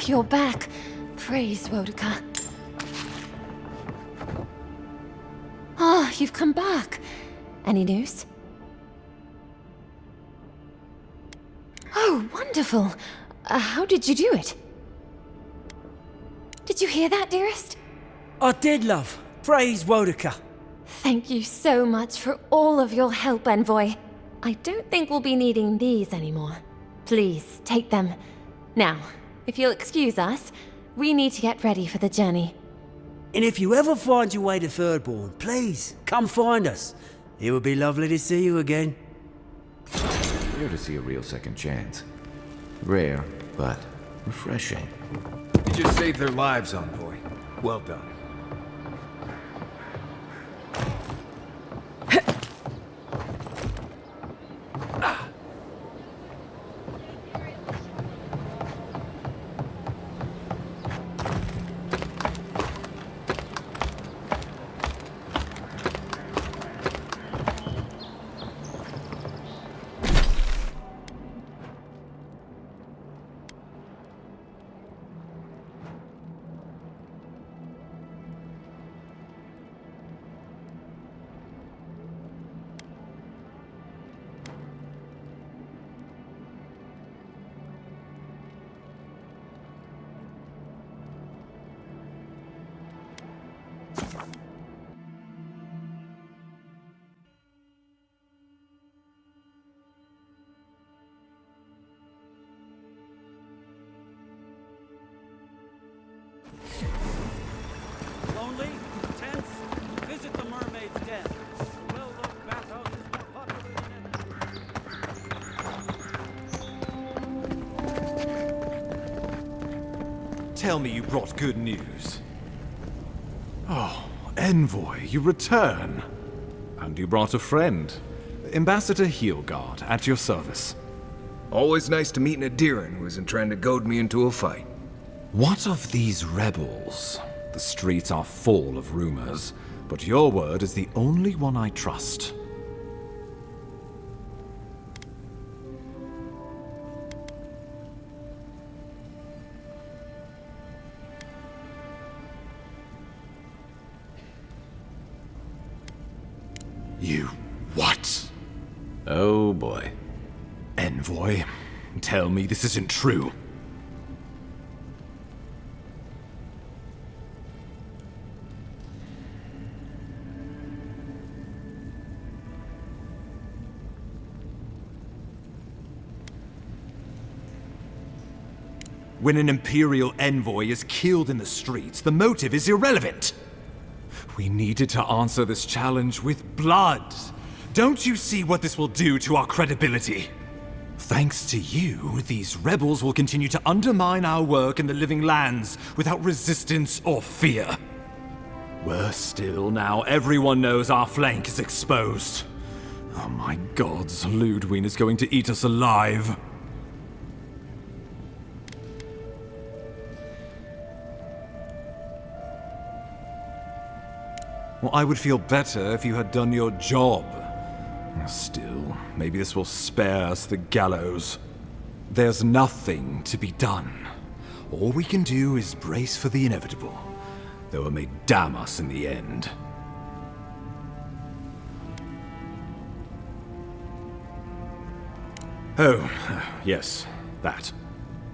You're back. Praise Wodika. Ah, you've come back. Any news? wonderful. How did you do it? Did you hear that, dearest? I did, love. Praise Wodaka. Thank you so much for all of your help, Envoy. I don't think we'll be needing these anymore. Please, take them. Now, if you'll excuse us, we need to get ready for the journey. And if you ever find your way to Thirdborn, please, come find us. It would be lovely to see you again. Rare to see a real second chance. Rare, but refreshing. You just saved their lives, Envoy. Well done. Lonely? Tense? Visit the mermaid's den. The well-loved bathhouse is more popular than ever. Tell me you brought good news. Oh, Envoy, you return. And you brought a friend. Ambassador Heelguard, at your service. Always nice to meet an Adiran who isn't trying to goad me into a fight. What of these rebels? The streets are full of rumors, but your word is the only one I trust. You what? Oh boy. Envoy, tell me this isn't true. When an Imperial envoy is killed in the streets, the motive is irrelevant. We needed to answer this challenge with blood. Don't you see what this will do to our credibility? Thanks to you, these rebels will continue to undermine our work in the Living Lands without resistance or fear. Worse still, now everyone knows our flank is exposed. Oh my gods, Ludwig is going to eat us alive. Well, I would feel better if you had done your job. Still, maybe this will spare us the gallows. There's nothing to be done. All we can do is brace for the inevitable, though it may damn us in the end. Oh, yes, that.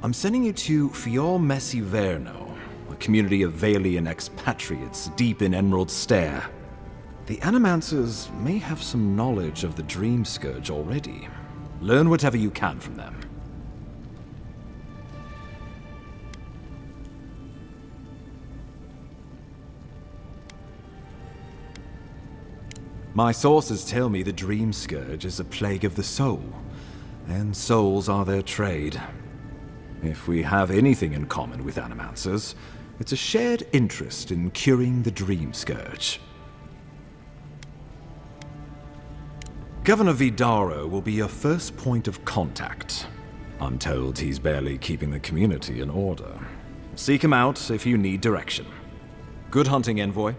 I'm sending you to Fior Messi Verno, a community of Valian expatriates deep in Emerald Stair. The Animancers may have some knowledge of the Dream Scourge already. Learn whatever you can from them. My sources tell me the Dream Scourge is a plague of the soul, and souls are their trade. If we have anything in common with Animancers, it's a shared interest in curing the Dream Scourge. Governor Vidaro will be your first point of contact. I'm told he's barely keeping the community in order. Seek him out if you need direction. Good hunting, Envoy.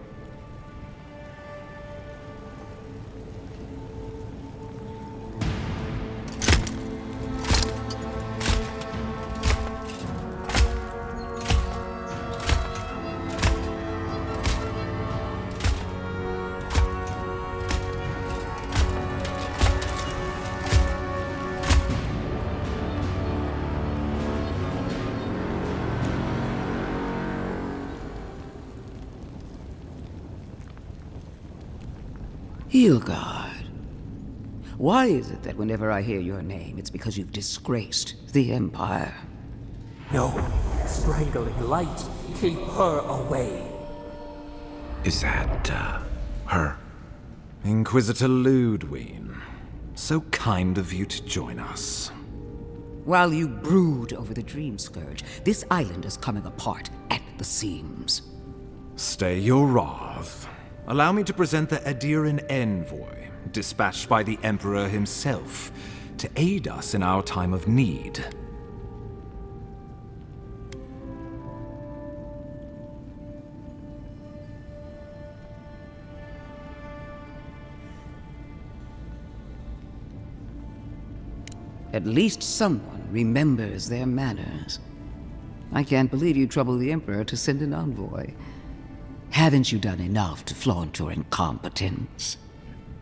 Hilgard. Why is it that whenever I hear your name, it's because you've disgraced the Empire? No, strangling light. Keep her away. Is that, her? Inquisitor Ludwig. So kind of you to join us. While you brood over the Dream Scourge, this island is coming apart at the seams. Stay your wrath. Allow me to present the Adiran envoy, dispatched by the Emperor himself, to aid us in our time of need. At least someone remembers their manners. I can't believe you troubled the Emperor to send an envoy. Haven't you done enough to flaunt your incompetence?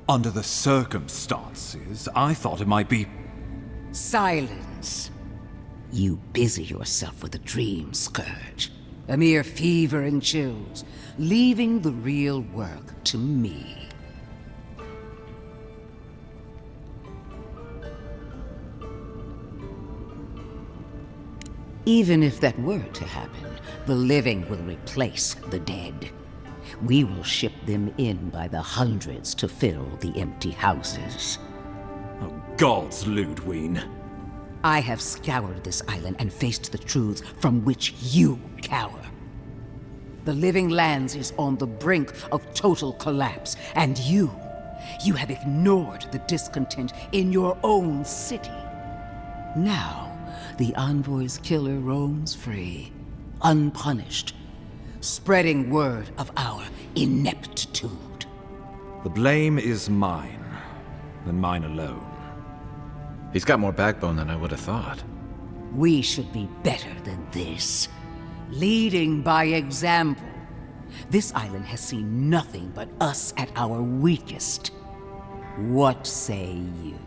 Under the circumstances, I thought it might be... Silence. You busy yourself with the Dream Scourge. A mere fever and chills, leaving the real work to me. Even if that were to happen, the living will replace the dead. We will ship them in by the hundreds to fill the empty houses. Oh, gods, Ludwig. I have scoured this island and faced the truths from which you cower. The Living Lands is on the brink of total collapse, and you have ignored the discontent in your own city. Now, the Envoy's killer roams free, unpunished, spreading word of our ineptitude. The blame is mine, and mine alone. He's got more backbone than I would have thought. We should be better than this. Leading by example. This island has seen nothing but us at our weakest. What say you?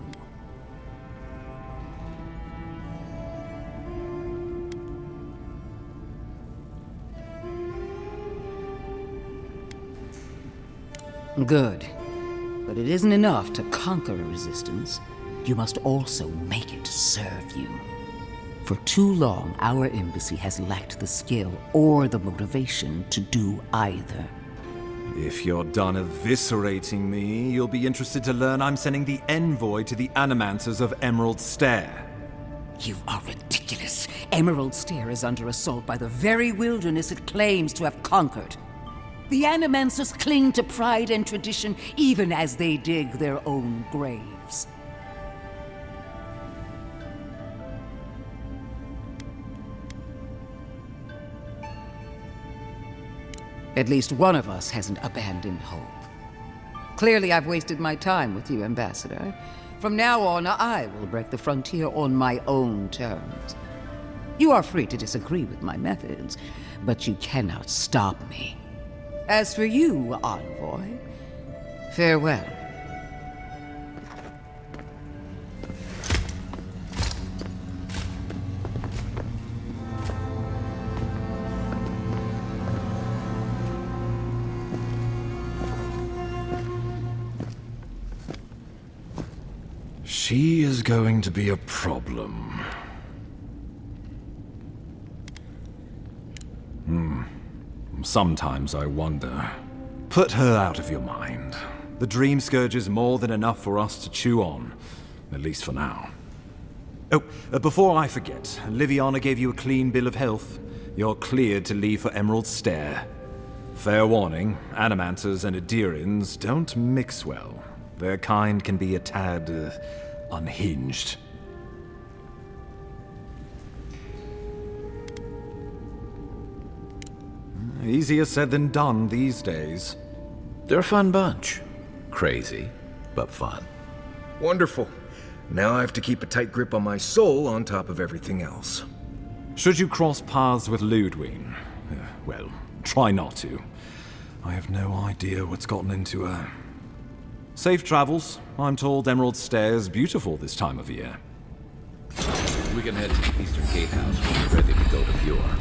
Good. But it isn't enough to conquer a resistance. You must also make it serve you. For too long, our embassy has lacked the skill or the motivation to do either. If you're done eviscerating me, you'll be interested to learn I'm sending the envoy to the Animancers of Emerald Stair. You are ridiculous. Emerald Stair is under assault by the very wilderness it claims to have conquered. The Animancers cling to pride and tradition even as they dig their own graves. At least one of us hasn't abandoned hope. Clearly, I've wasted my time with you, Ambassador. From now on, I will break the frontier on my own terms. You are free to disagree with my methods, but you cannot stop me. As for you, Envoy, farewell. She is going to be a problem. Sometimes I wonder. Put her out of your mind. The Dream Scourge is more than enough for us to chew on, at least for now. Oh, before I forget, Liviana gave you a clean bill of health. You're cleared to leave for Emerald Stair. Fair warning, Animancers and Adirans don't mix well. Their kind can be a tad, unhinged. Easier said than done these days. They're a fun bunch. Crazy, but fun. Wonderful. Now I have to keep a tight grip on my soul on top of everything else. Should you cross paths with Ludwig, well, try not to. I have no idea what's gotten into her. Safe travels. I'm told Emerald Stair's beautiful this time of year. We can head to the Eastern Gatehouse when we're ready to go to Eora.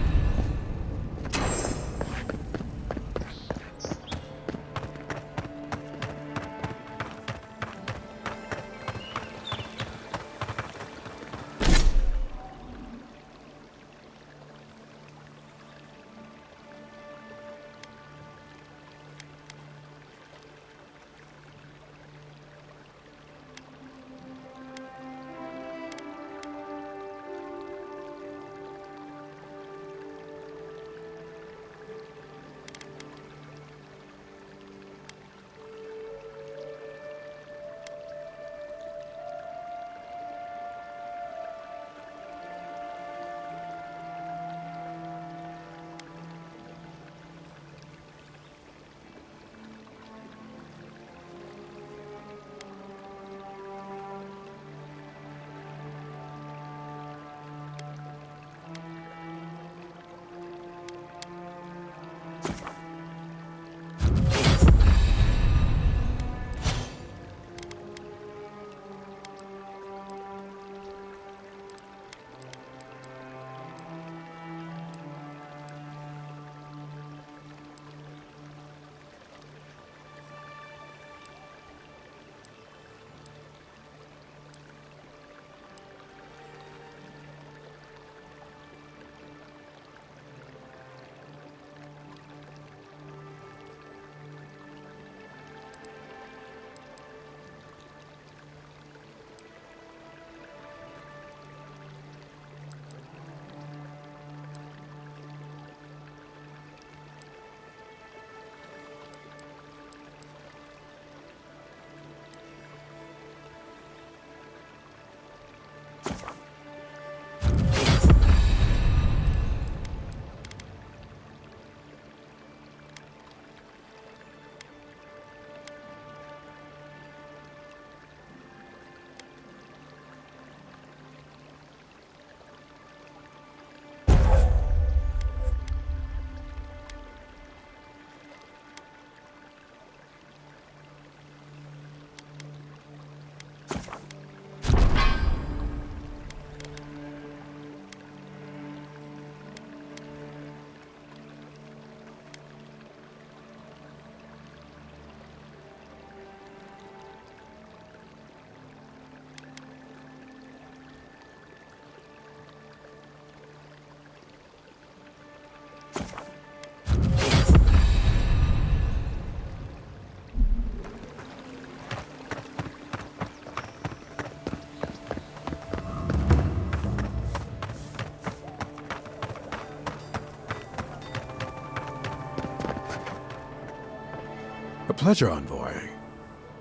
A pleasure, Envoy.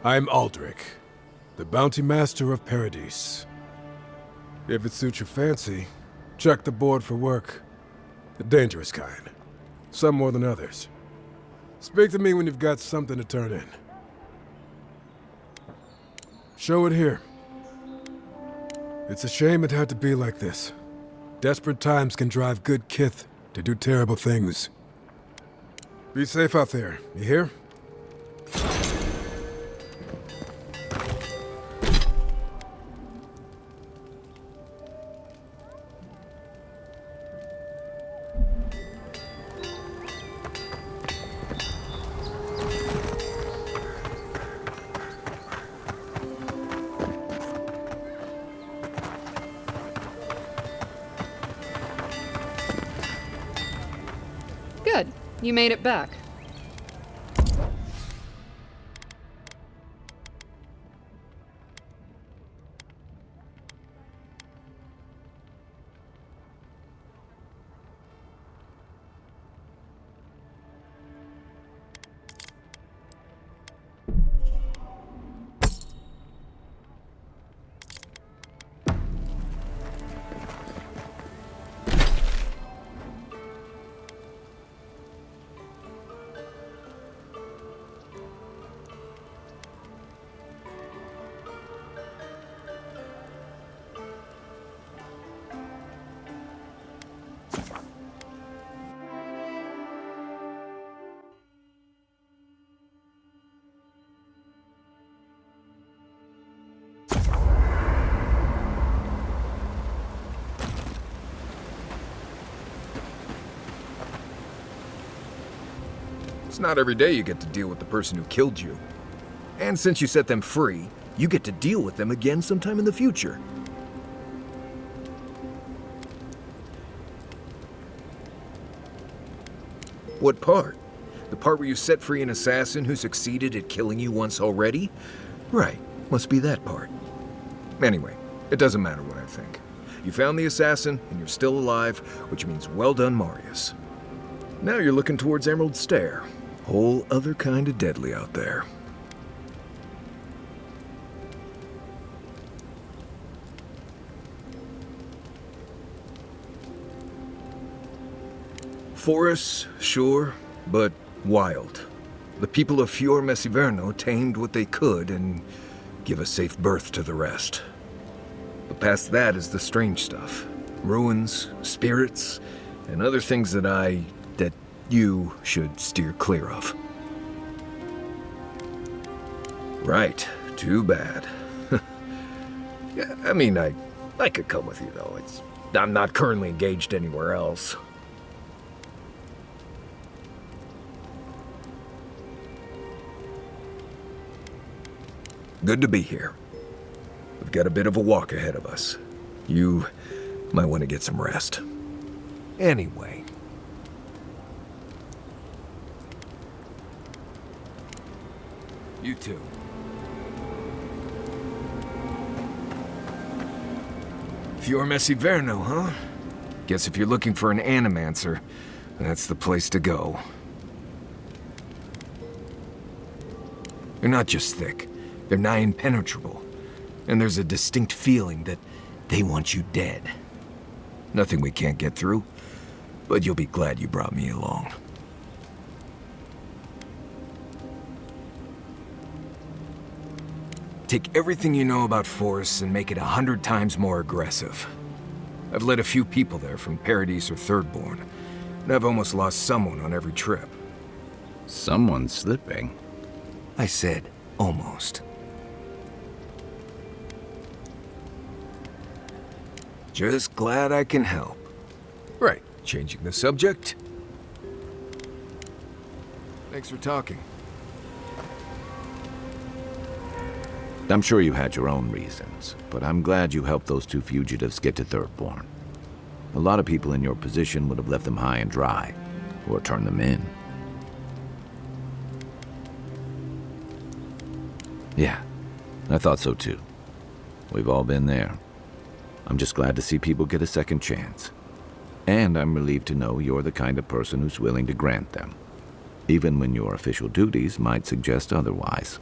I'm Aldrich, the Bounty Master of Paradise. If it suits your fancy, check the board for work. The dangerous kind. Some more than others. Speak to me when you've got something to turn in. Show it here. It's a shame it had to be like this. Desperate times can drive good kith to do terrible things. Be safe out there, you hear? Good. You made it back. It's not every day you get to deal with the person who killed you. And since you set them free, you get to deal with them again sometime in the future. What part? The part where you set free an assassin who succeeded at killing you once already? Right, must be that part. Anyway, it doesn't matter what I think. You found the assassin, and you're still alive, which means well done, Marius. Now you're looking towards Emerald Stair. Whole other kind of deadly out there. Forests, sure, but wild. The people of Fior Messiverno tamed what they could and give a safe birth to the rest. But past that is the strange stuff. Ruins, spirits, and other things that you should steer clear of. Right, too bad. Yeah, I mean, I could come with you, though. I'm not currently engaged anywhere else. Good to be here. We've got a bit of a walk ahead of us. You might want to get some rest. Anyway. You too. Fior Messiverno, huh? Guess if you're looking for an animancer, that's the place to go. They're not just thick, they're nigh impenetrable. And there's a distinct feeling that they want you dead. Nothing we can't get through, but you'll be glad you brought me along. Take everything you know about forests and make it 100 times more aggressive. I've led a few people there from Paradise or Thirdborn, and I've almost lost someone on every trip. Someone's slipping. I said almost. Just glad I can help. Right, changing the subject. Thanks for talking. I'm sure you had your own reasons, but I'm glad you helped those two fugitives get to Thirdborn. A lot of people in your position would have left them high and dry, or turned them in. Yeah, I thought so too. We've all been there. I'm just glad to see people get a second chance. And I'm relieved to know you're the kind of person who's willing to grant them. even when your official duties might suggest otherwise.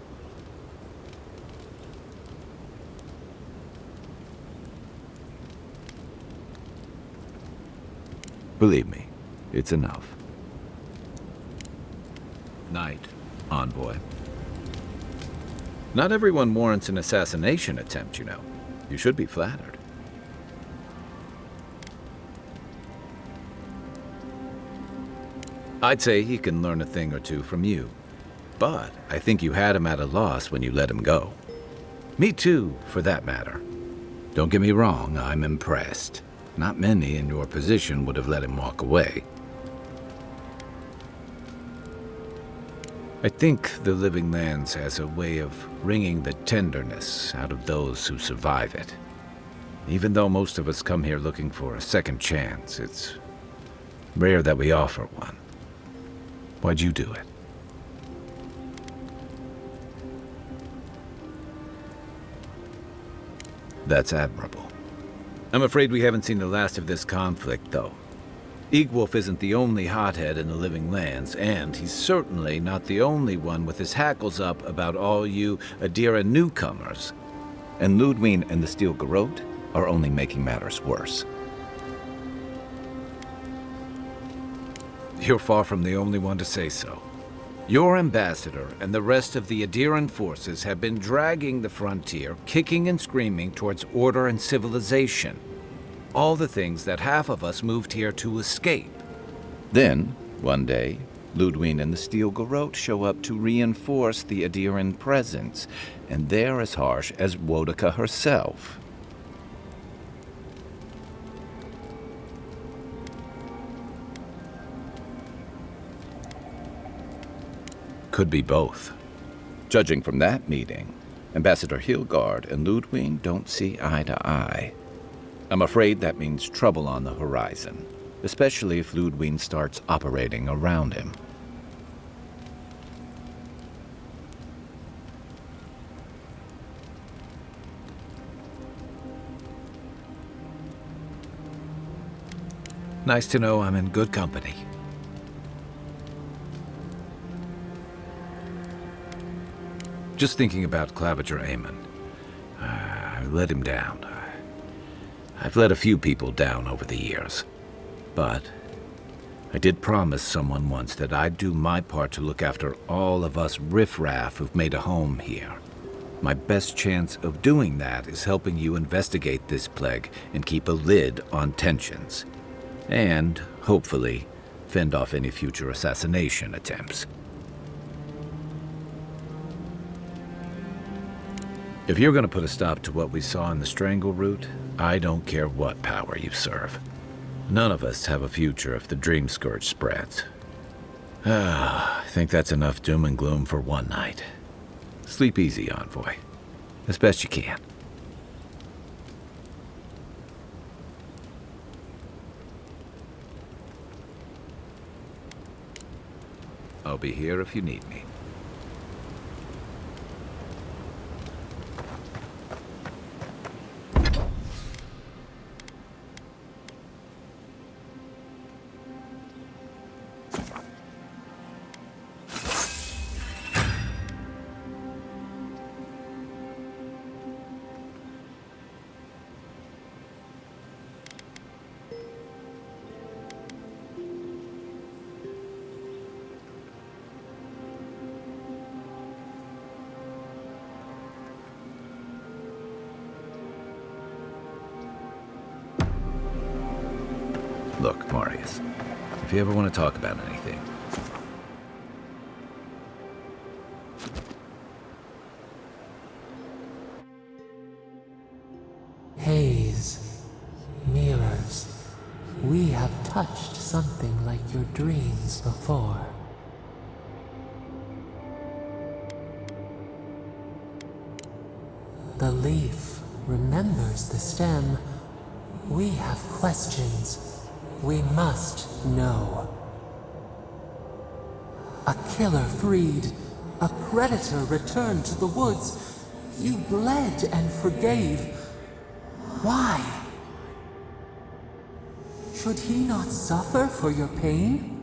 Believe me, it's enough. Knight, envoy. Not everyone warrants an assassination attempt, you know. You should be flattered. I'd say he can learn a thing or two from you, but I think you had him at a loss when you let him go. Me too, for that matter. Don't get me wrong, I'm impressed. Not many in your position would have let him walk away. I think the Living Lands has a way of wringing the tenderness out of those who survive it. Even though most of us come here looking for a second chance, it's rare that we offer one. Why'd you do it? That's admirable. I'm afraid we haven't seen the last of this conflict, though. Eagwolf isn't the only hothead in the Living Lands, and he's certainly not the only one with his hackles up about all you Eora newcomers. And Ludwig and the Steel Garrote are only making matters worse. You're far from the only one to say so. Your ambassador and the rest of the Eoran forces have been dragging the frontier, kicking and screaming towards order and civilization. All the things that half of us moved here to escape. Then, one day, Ludwig and the Steel Garrote show up to reinforce the Eoran presence, and they're as harsh as Woedica herself. Could be both. Judging from that meeting, Ambassador Hilgard and Ludwig don't see eye to eye. I'm afraid that means trouble on the horizon, especially if Ludwig starts operating around him. Nice to know I'm in good company. Just thinking about Claviger Aemon. I let him down. I've let a few people down over the years. But I did promise someone once that I'd do my part to look after all of us riffraff who've made a home here. My best chance of doing that is helping you investigate this plague and keep a lid on tensions. And, hopefully, fend off any future assassination attempts. If you're going to put a stop to what we saw in the Strangle Route, I don't care what power you serve. None of us have a future if the Dream Scourge spreads. I think that's enough doom and gloom for one night. Sleep easy, Envoy. As best you can. I'll be here if you need me. Look, Marius, if you ever want to talk about anything... Haze, mirrors, we have touched something like your dreams before. The leaf remembers the stem. We have questions. We must know. A killer freed, a predator returned to the woods. You bled and forgave. Why? Should he not suffer for your pain?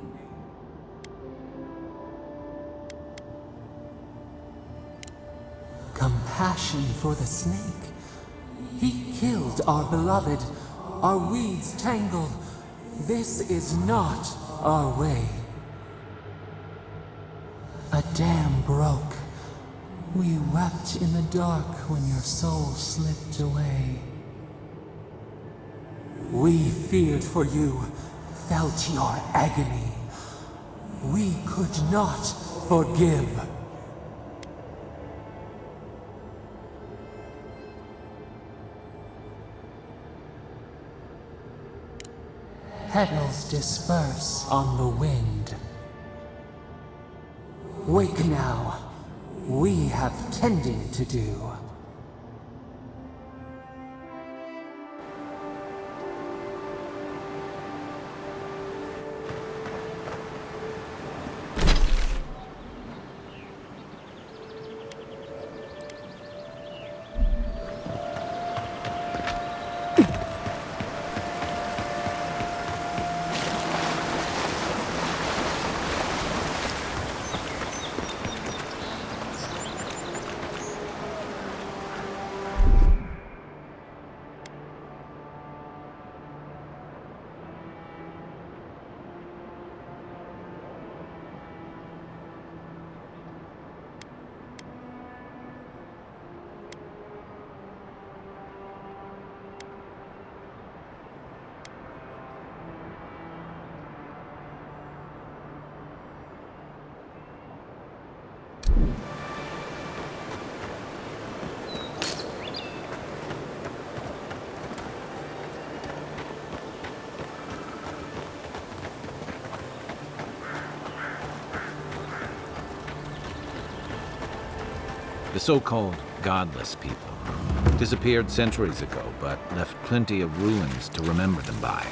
passion for the snake. He killed our beloved. Our weeds tangled. This is not our way. A dam broke. We wept in the dark when your soul slipped away. We feared for you, felt your agony. We could not forgive. Petals disperse on the wind. Wake now. We have tending to do. The so-called godless people disappeared centuries ago, but left plenty of ruins to remember them by.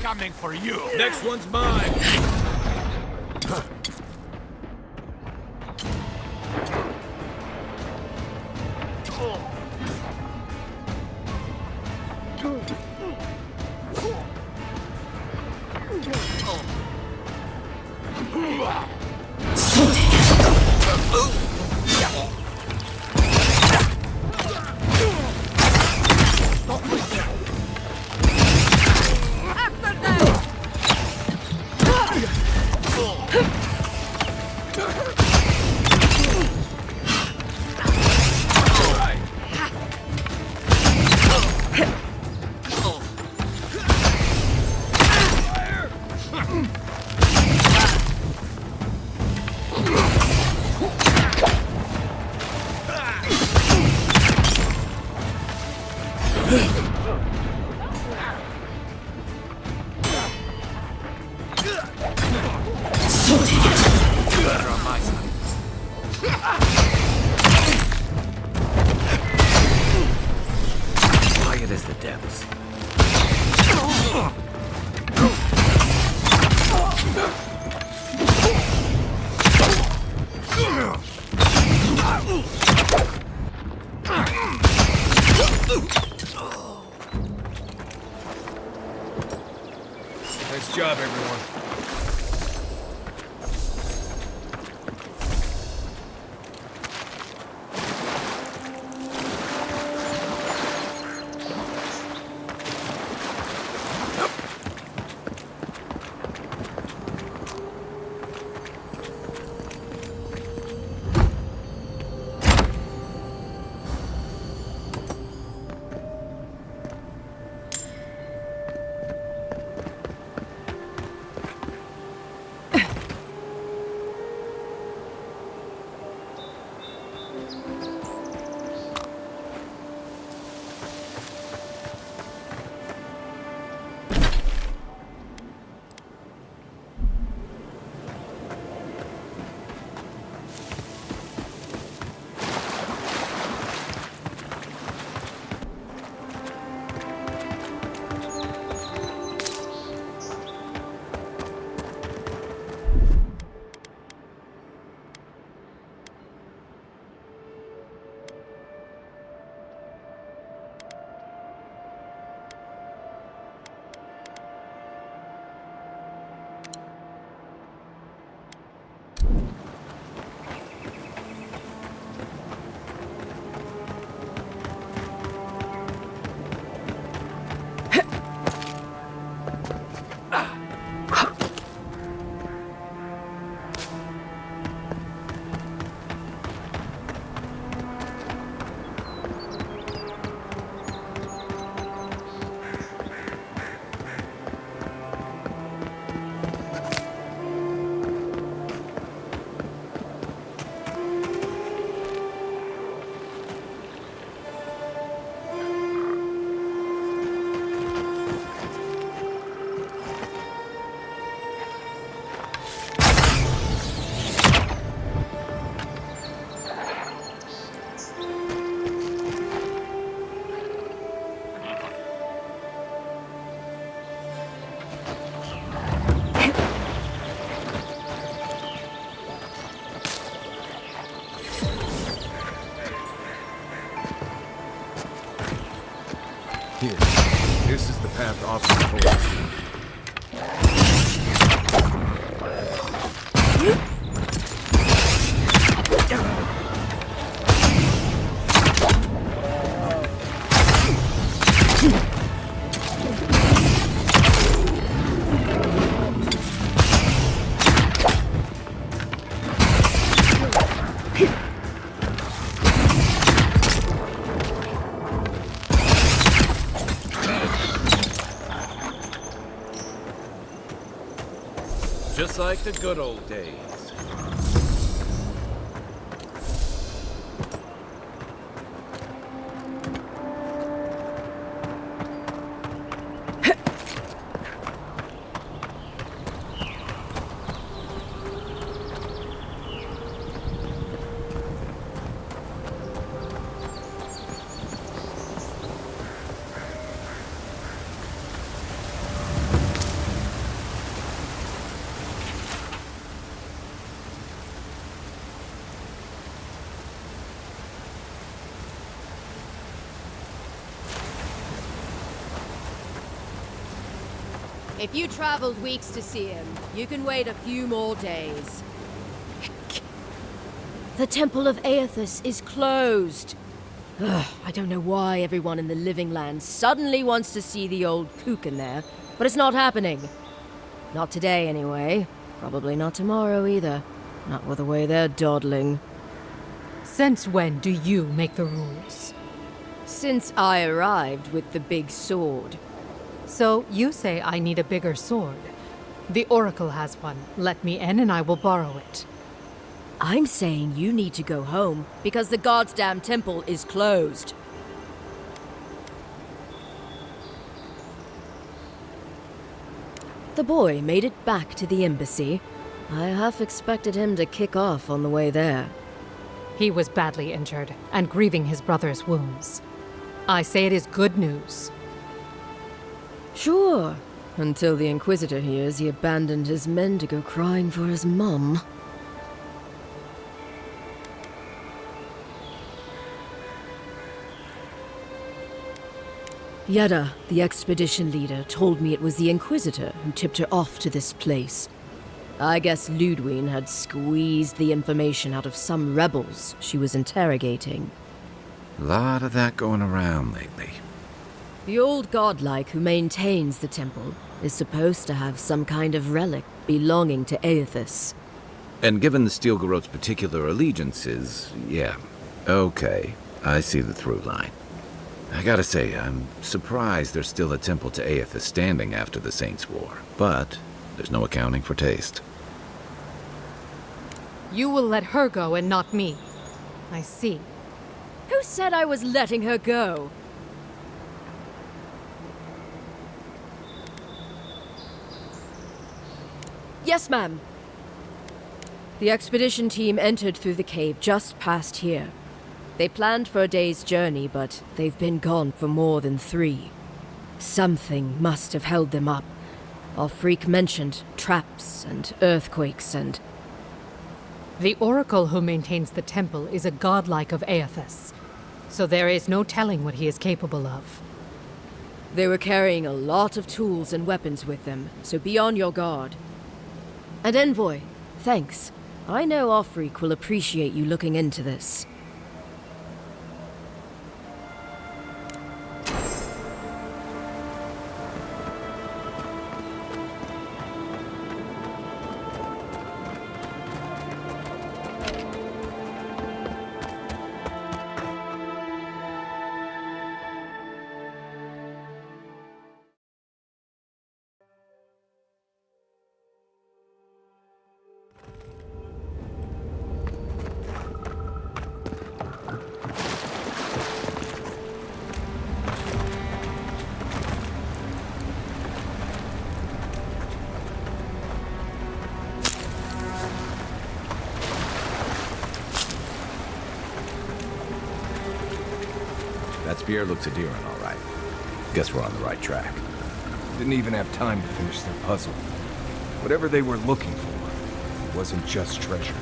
Coming for you. Next one's mine. Quiet as the depths. Nice job, everyone. Here, this is the path off the forest. Just like the good old days. If you traveled weeks to see him, you can wait a few more days. The Temple of Aethys is closed. Ugh, I don't know why everyone in the Living Land suddenly wants to see the old kook in there, but it's not happening. Not today, anyway. Probably not tomorrow, either. Not with the way they're dawdling. Since when do you make the rules? Since I arrived with the big sword. So you say I need a bigger sword. The Oracle has one. Let me in and I will borrow it. I'm saying you need to go home because the goddamn temple is closed. The boy made it back to the embassy. I half expected him to kick off on the way there. He was badly injured and grieving his brother's wounds. I say it is good news. Sure, until the Inquisitor hears he abandoned his men to go crying for his mum. Yeda, the expedition leader, told me it was the Inquisitor who tipped her off to this place. I guess Ludwig had squeezed the information out of some rebels she was interrogating. A lot of that going around lately. The old godlike who maintains the temple is supposed to have some kind of relic belonging to Aethys. And given the Stilgarot's particular allegiances, yeah. Okay, I see the through line. I gotta say, I'm surprised there's still a temple to Aethys standing after the Saints' War. But there's no accounting for taste. You will let her go and not me. I see. Who said I was letting her go? Yes, ma'am. The expedition team entered through the cave just past here. They planned for a day's journey, but they've been gone for more than 3. Something must have held them up. Our freak mentioned traps and earthquakes and... The Oracle who maintains the temple is a godlike of Aethys, so there is no telling what he is capable of. They were carrying a lot of tools and weapons with them, so be on your guard. And Envoy, thanks. I know our freak will appreciate you looking into this. spear looks adherent, all right. Guess we're on the right track. Didn't even have time to finish their puzzle. Whatever they were looking for, it wasn't just treasure.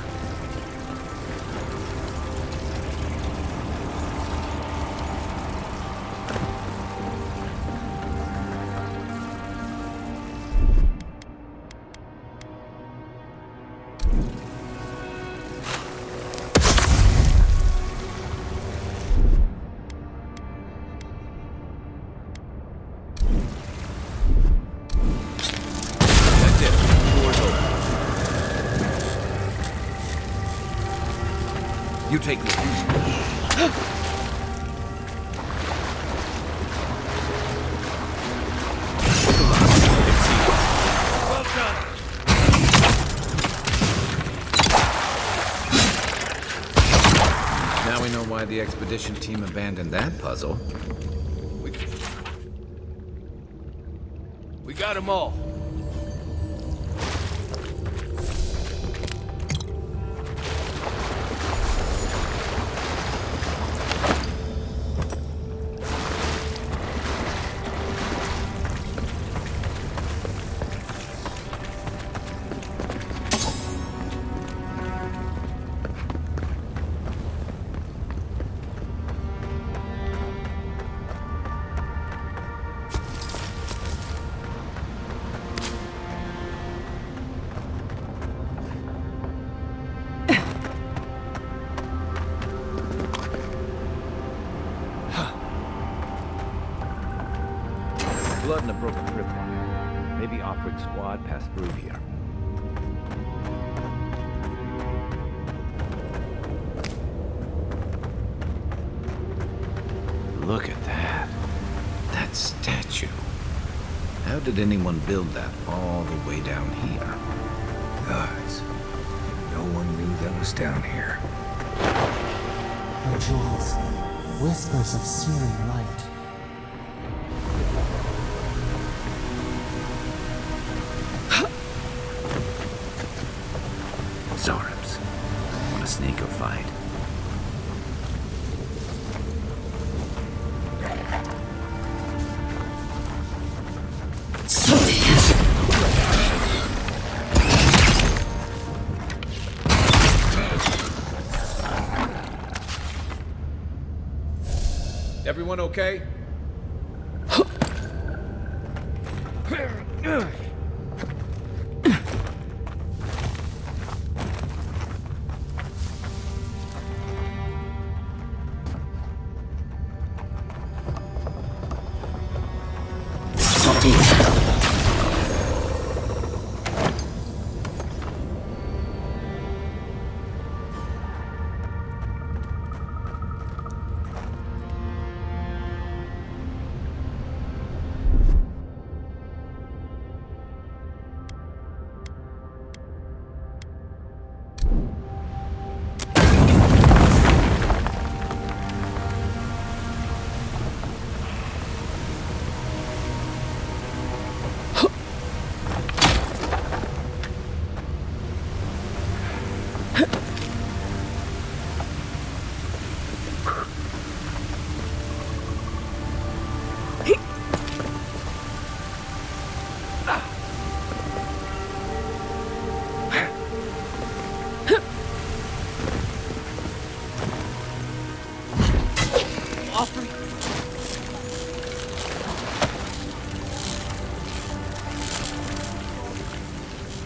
You take this. Well done. Now we know why the expedition team abandoned that puzzle. We got them all. Blood and a broken tripwire. Maybe Offred's squad passed through here. Look at that. That statue. How did anyone build that all the way down here? Gods. No one knew that was down here. Her jewels, whispers of searing light. Zarabs. Want to sneak or fight? Everyone okay?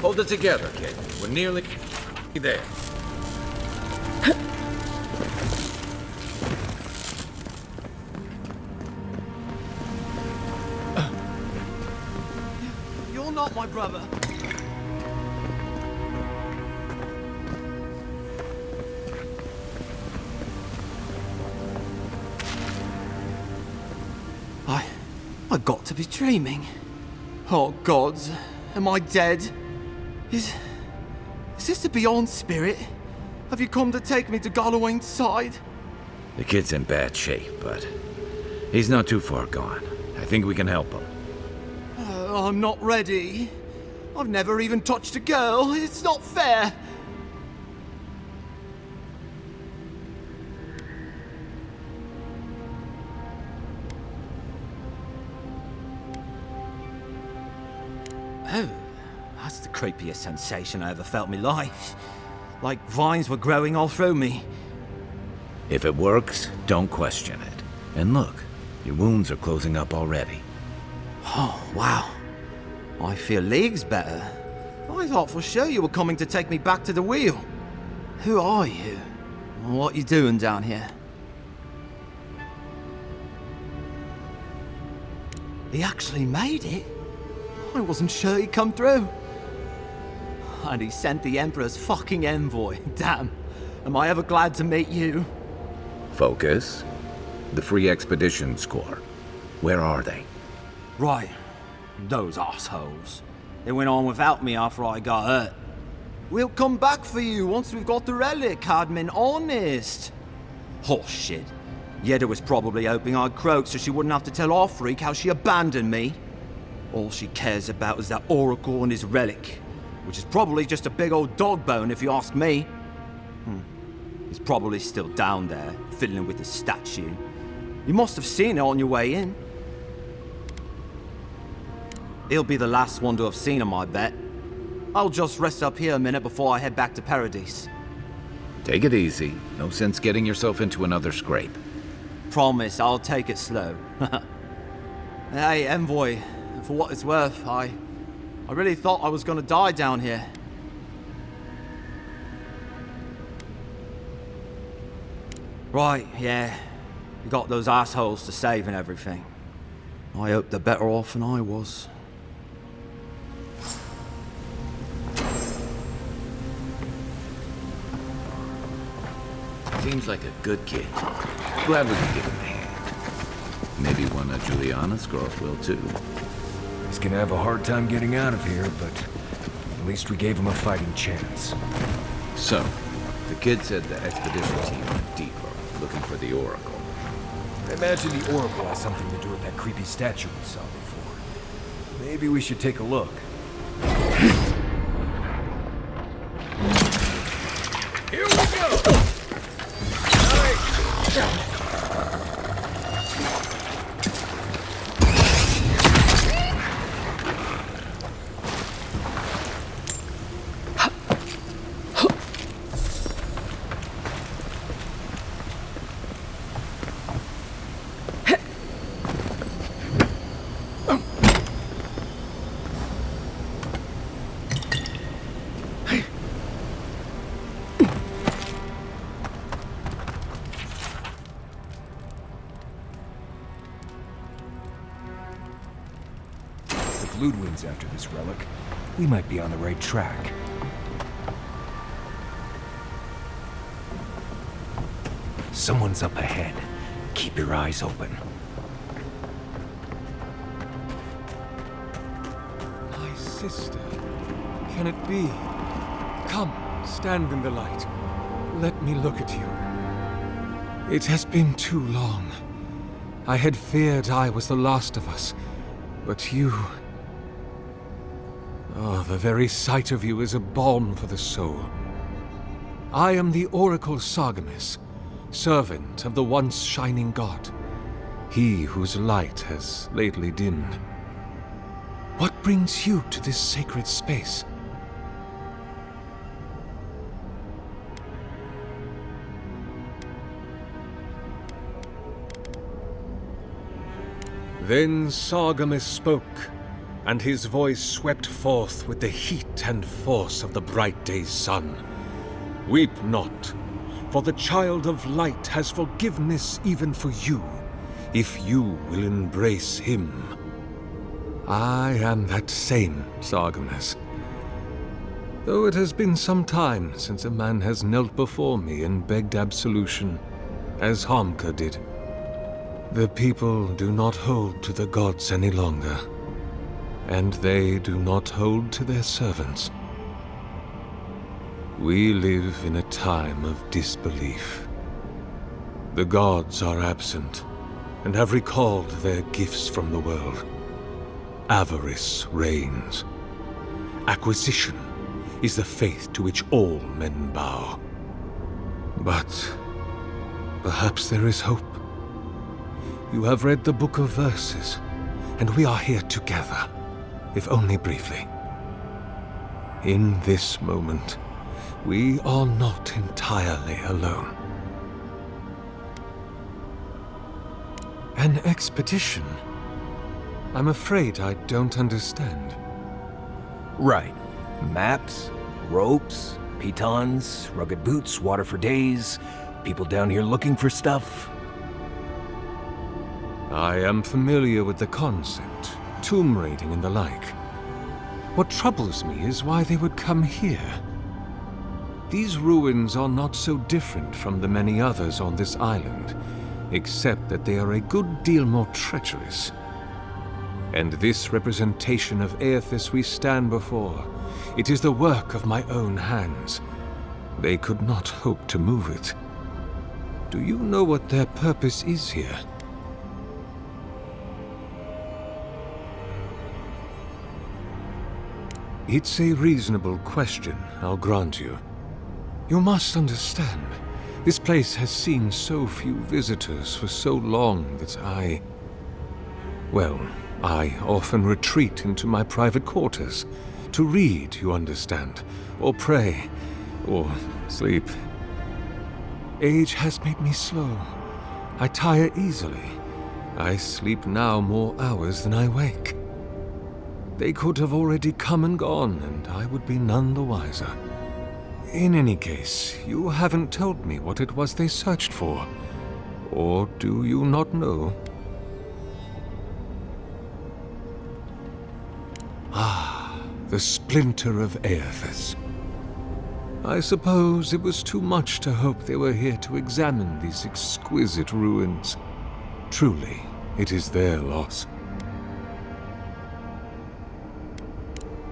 Hold it together, kid. We're nearly there. You're not my brother. I got to be dreaming. Oh gods, am I dead? Is this the Beyond Spirit? Have you come to take me to Galloway's side? The kid's in bad shape, but he's not too far gone. I think we can help him. I'm not ready. I've never even touched a girl. It's not fair. Oh, that's the creepiest sensation I ever felt in my life. Like vines were growing all through me. If it works, don't question it. And look, your wounds are closing up already. Oh, wow. I feel leagues better. I thought for sure you were coming to take me back to the wheel. Who are you? What you doing down here? He actually made it? I wasn't sure he'd come through. And he sent the Emperor's fucking envoy. Damn. Am I ever glad to meet you? Focus. The Free Expeditions Corps. Where are they? Right. Those assholes. They went on without me after I got hurt. We'll come back for you once we've got the relic, Admin, honest. Oh, shit. Yeda was probably hoping I'd croak so she wouldn't have to tell our freak how she abandoned me. All she cares about is that Oracle and his relic, which is probably just a big old dog bone if you ask me. It's probably still down there, fiddling with the statue. You must have seen it on your way in. He'll be the last one to have seen him, I bet. I'll just rest up here a minute before I head back to Paradise. Take it easy. No sense getting yourself into another scrape. Promise, I'll take it slow. Hey, Envoy, for what it's worth, I really thought I was gonna die down here. Right, yeah. You got those assholes to save and everything. I hope they're better off than I was. Seems like a good kid. Glad we could give him a hand. Maybe one of Juliana's girls will too. He's gonna have a hard time getting out of here, but at least we gave him a fighting chance. So, the kid said the expedition team went deeper, looking for the Oracle. I imagine the Oracle has something to do with that creepy statue we saw before. Maybe we should take a look. Here we go! Ludwig's after this relic. We might be on the right track. Someone's up ahead. Keep your eyes open. My sister. Can it be? Come, stand in the light. Let me look at you. It has been too long. I had feared I was the last of us, but you... Oh, the very sight of you is a balm for the soul. I am the Oracle Sargamis, servant of the once shining god, he whose light has lately dimmed. What brings you to this sacred space? Then Sargamis spoke, and his voice swept forth with the heat and force of the bright day's sun. Weep not, for the child of light has forgiveness even for you, if you will embrace him. I am that same Sargamis. Though it has been some time since a man has knelt before me and begged absolution, as Hamka did. The people do not hold to the gods any longer, and they do not hold to their servants. We live in a time of disbelief. The gods are absent, and have recalled their gifts from the world. Avarice reigns. Acquisition is the faith to which all men bow. But perhaps there is hope. You have read the Book of Verses, and we are here together, if only briefly. In this moment, we are not entirely alone. An expedition? I'm afraid I don't understand. Right. Maps, ropes, pitons, rugged boots, water for days, people down here looking for stuff. I am familiar with the concept, tomb raiding and the like. What troubles me is why they would come here. These ruins are not so different from the many others on this island, except that they are a good deal more treacherous. And this representation of Aethys we stand before, it is the work of my own hands. They could not hope to move it. Do you know what their purpose is here? It's a reasonable question, I'll grant you. You must understand, this place has seen so few visitors for so long that I often retreat into my private quarters. To read, you understand, or pray, or sleep. Age has made me slow. I tire easily. I sleep now more hours than I wake. They could have already come and gone, and I would be none the wiser. In any case, you haven't told me what it was they searched for. Or do you not know? Ah, the splinter of Aethys. I suppose it was too much to hope they were here to examine these exquisite ruins. Truly, it is their loss.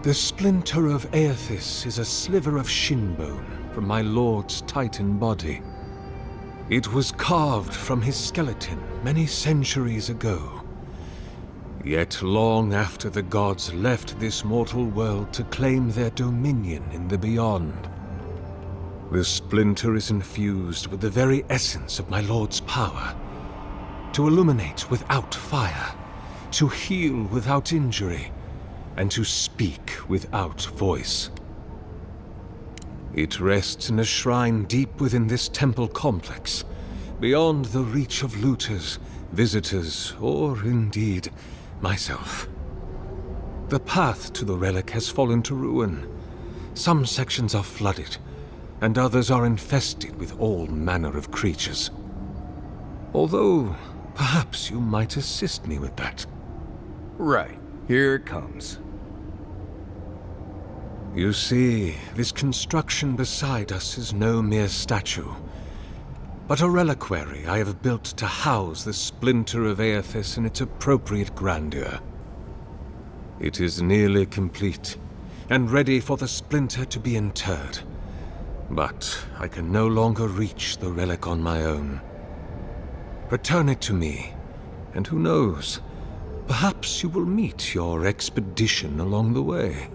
The splinter of Aethys is a sliver of shin bone from my lord's titan body. It was carved from his skeleton many centuries ago. Yet long after the gods left this mortal world to claim their dominion in the beyond, the splinter is infused with the very essence of my lord's power. To illuminate without fire, to heal without injury, and to speak without voice. It rests in a shrine deep within this temple complex, beyond the reach of looters, visitors, or indeed, myself. The path to the relic has fallen to ruin. Some sections are flooded, and others are infested with all manner of creatures. Although, perhaps you might assist me with that. Right, here it comes. You see, this construction beside us is no mere statue, but a reliquary I have built to house the splinter of Aethys in its appropriate grandeur. It is nearly complete, and ready for the splinter to be interred. But I can no longer reach the relic on my own. Return it to me, and who knows, perhaps you will meet your expedition along the way.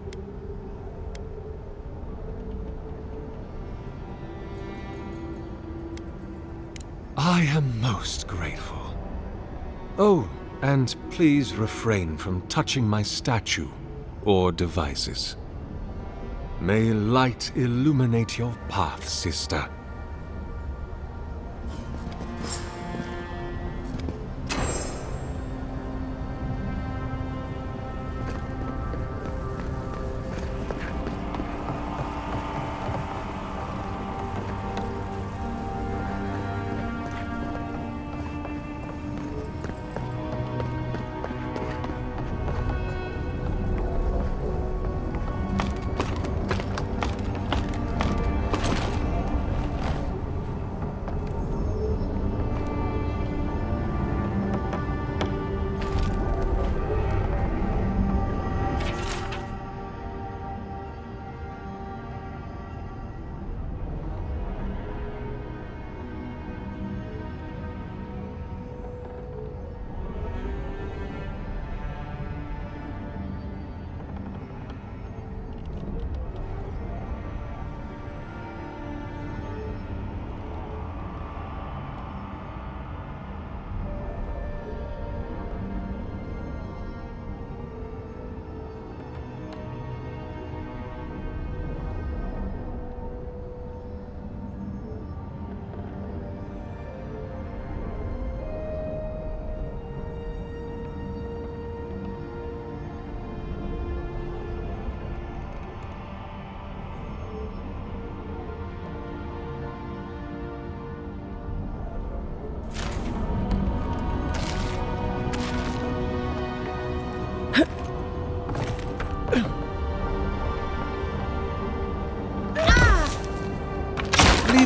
I am most grateful. Oh, and please refrain from touching my statue or devices. May light illuminate your path, sister.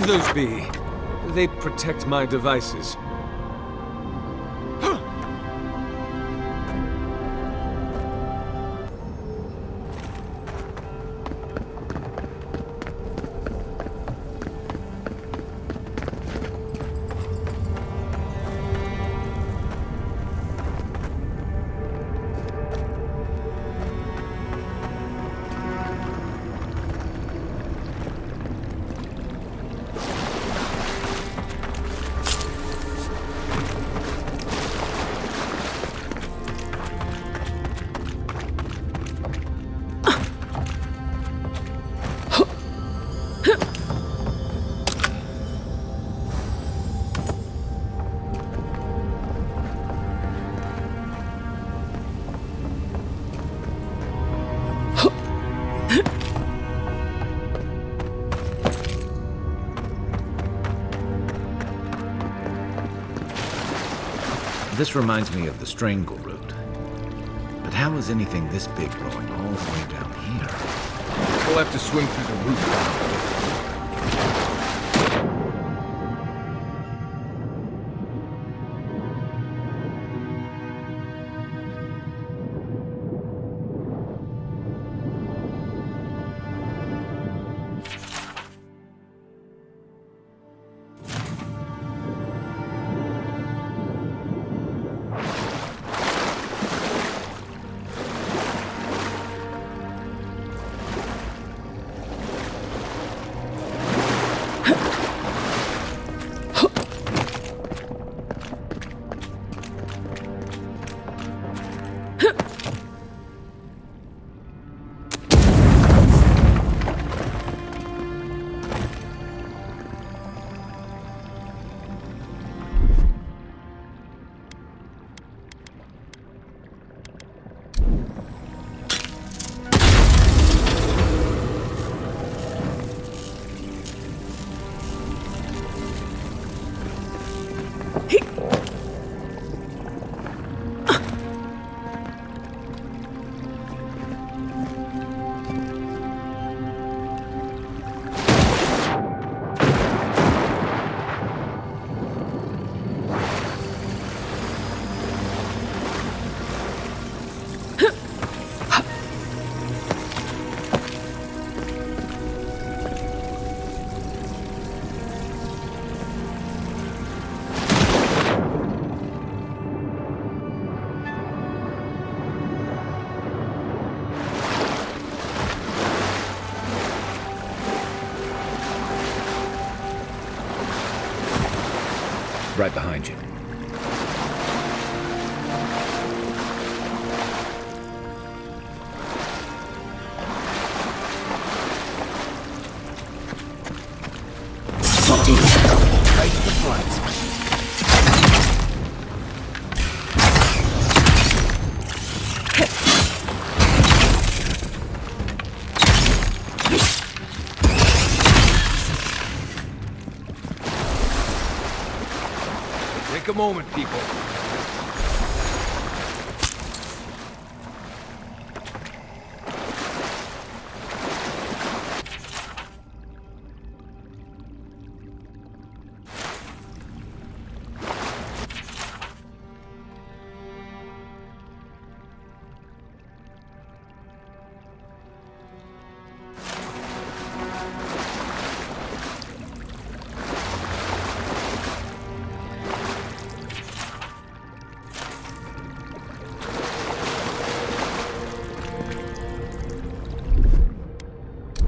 Leave those be. They protect my devices. This reminds me of the strangle root. But how is anything this big growing all the way down here? We'll have to swim through the root pile. Right behind you. Right to the front. Take a moment, people.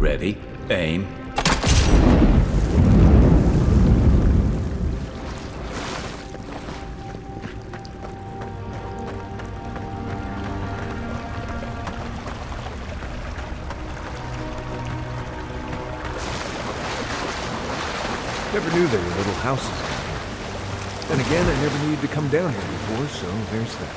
Ready, aim. Never knew there were little houses down here. Then again, I never needed to come down here before, so there's that.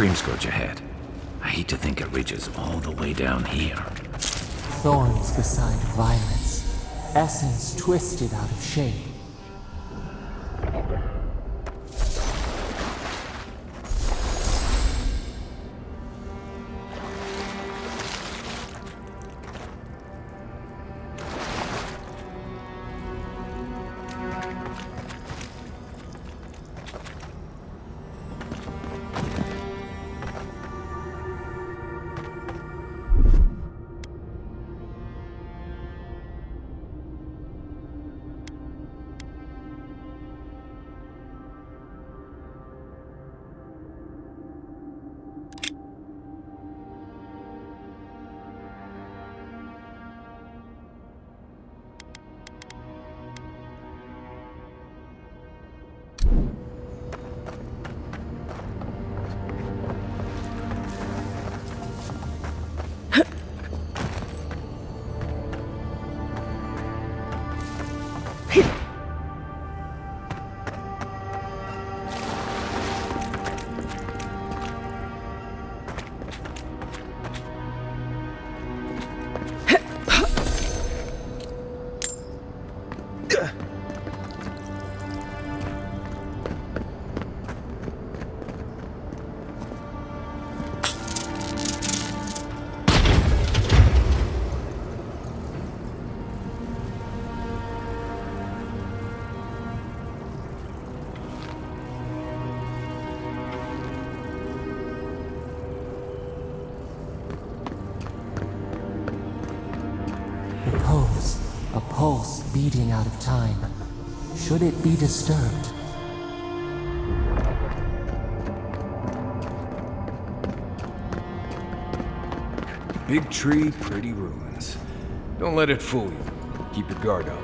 stream scourge ahead. I hate to think it reaches all the way down here. Thorns beside violets, essence twisted out of shape. A pulse beating out of time. Should it be disturbed? Big tree, pretty ruins. Don't let it fool you. Keep your guard up.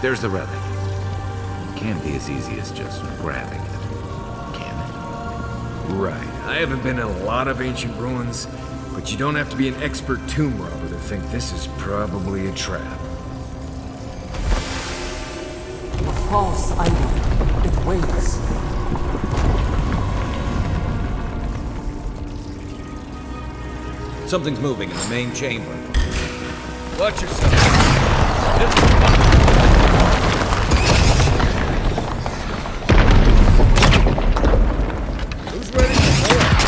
There's the relic. It can't be as easy as just grabbing it, can it? Right. I haven't been in a lot of ancient ruins, but you don't have to be an expert tomb robber to think this is probably a trap. A false item. It waits. Something's moving in the main chamber. Watch yourself. Who's ready for more?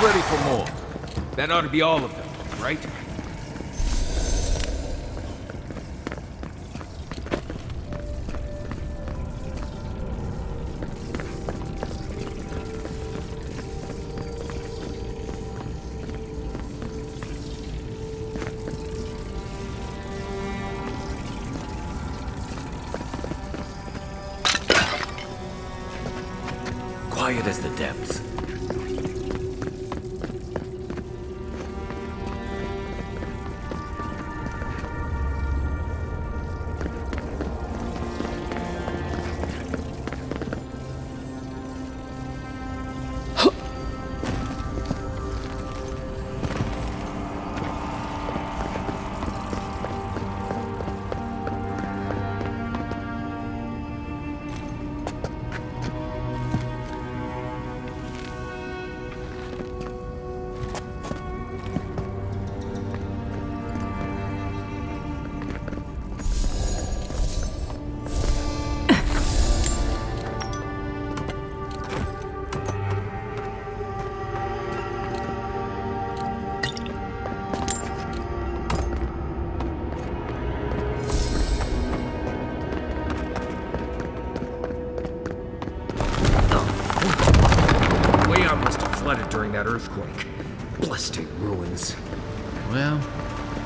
ready for more. That ought to be all of them, right? Quiet as the depths. Flooded during that earthquake. Blasted ruins. Well,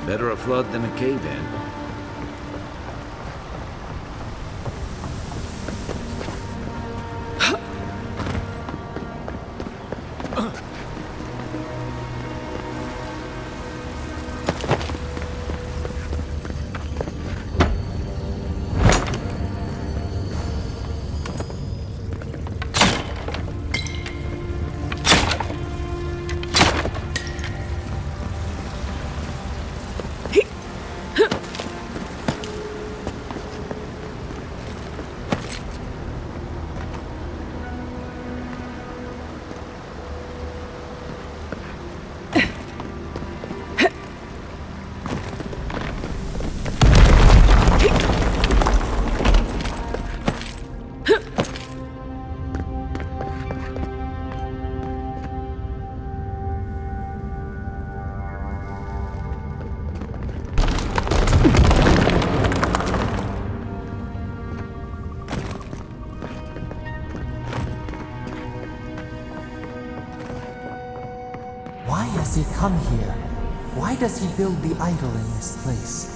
better a flood than a cave-in. Why has he come here? Why does he build the idol in this place?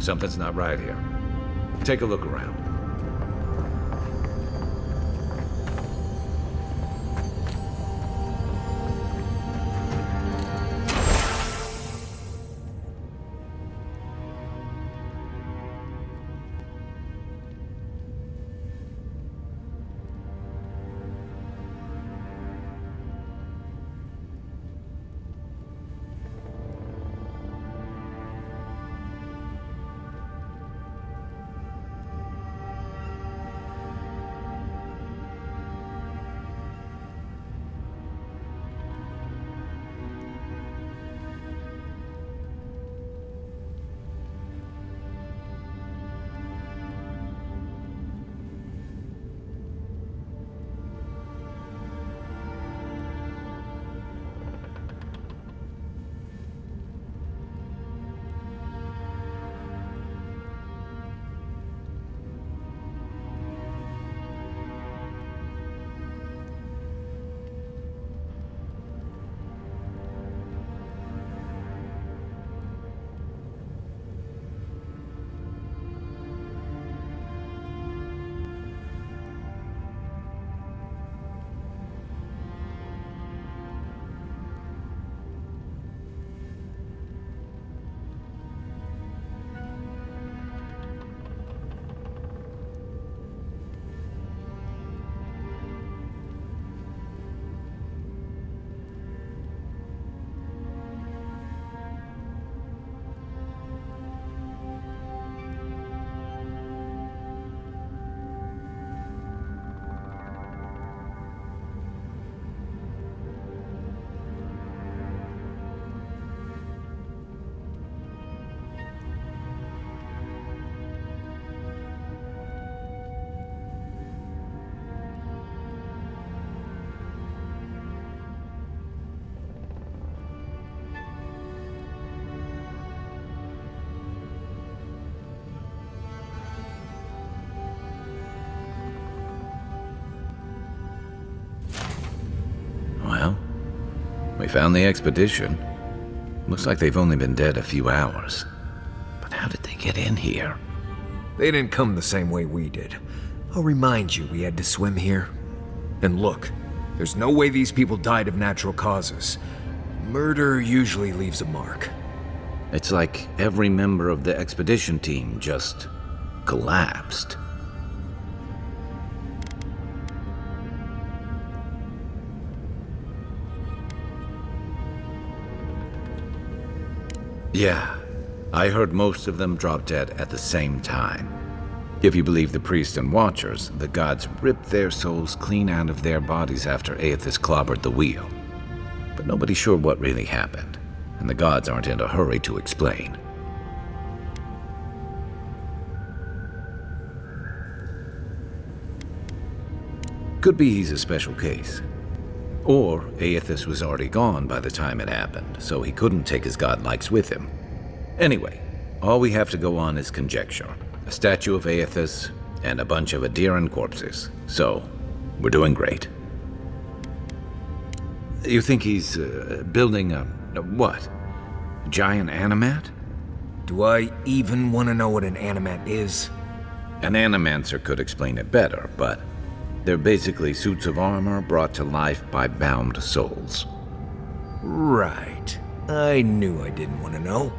Something's not right here. Take a look around. Well, we found the expedition. Looks like they've only been dead a few hours. But how did they get in here? They didn't come the same way we did. I'll remind you, we had to swim here. And look, there's no way these people died of natural causes. Murder usually leaves a mark. It's like every member of the expedition team just collapsed. Yeah, I heard most of them drop dead at the same time. If you believe the priests and watchers, the gods ripped their souls clean out of their bodies after Aethys clobbered the wheel. But nobody's sure what really happened, and the gods aren't in a hurry to explain. Could be he's a special case. Or Aethys was already gone by the time it happened, so he couldn't take his godlikes with him. Anyway, all we have to go on is conjecture. A statue of Aethys, and a bunch of Adiran corpses. So, we're doing great. You think he's building a what? A giant animat? Do I even want to know what an animat is? An animancer could explain it better, but they're basically suits of armor brought to life by bound souls. Right. I knew I didn't want to know.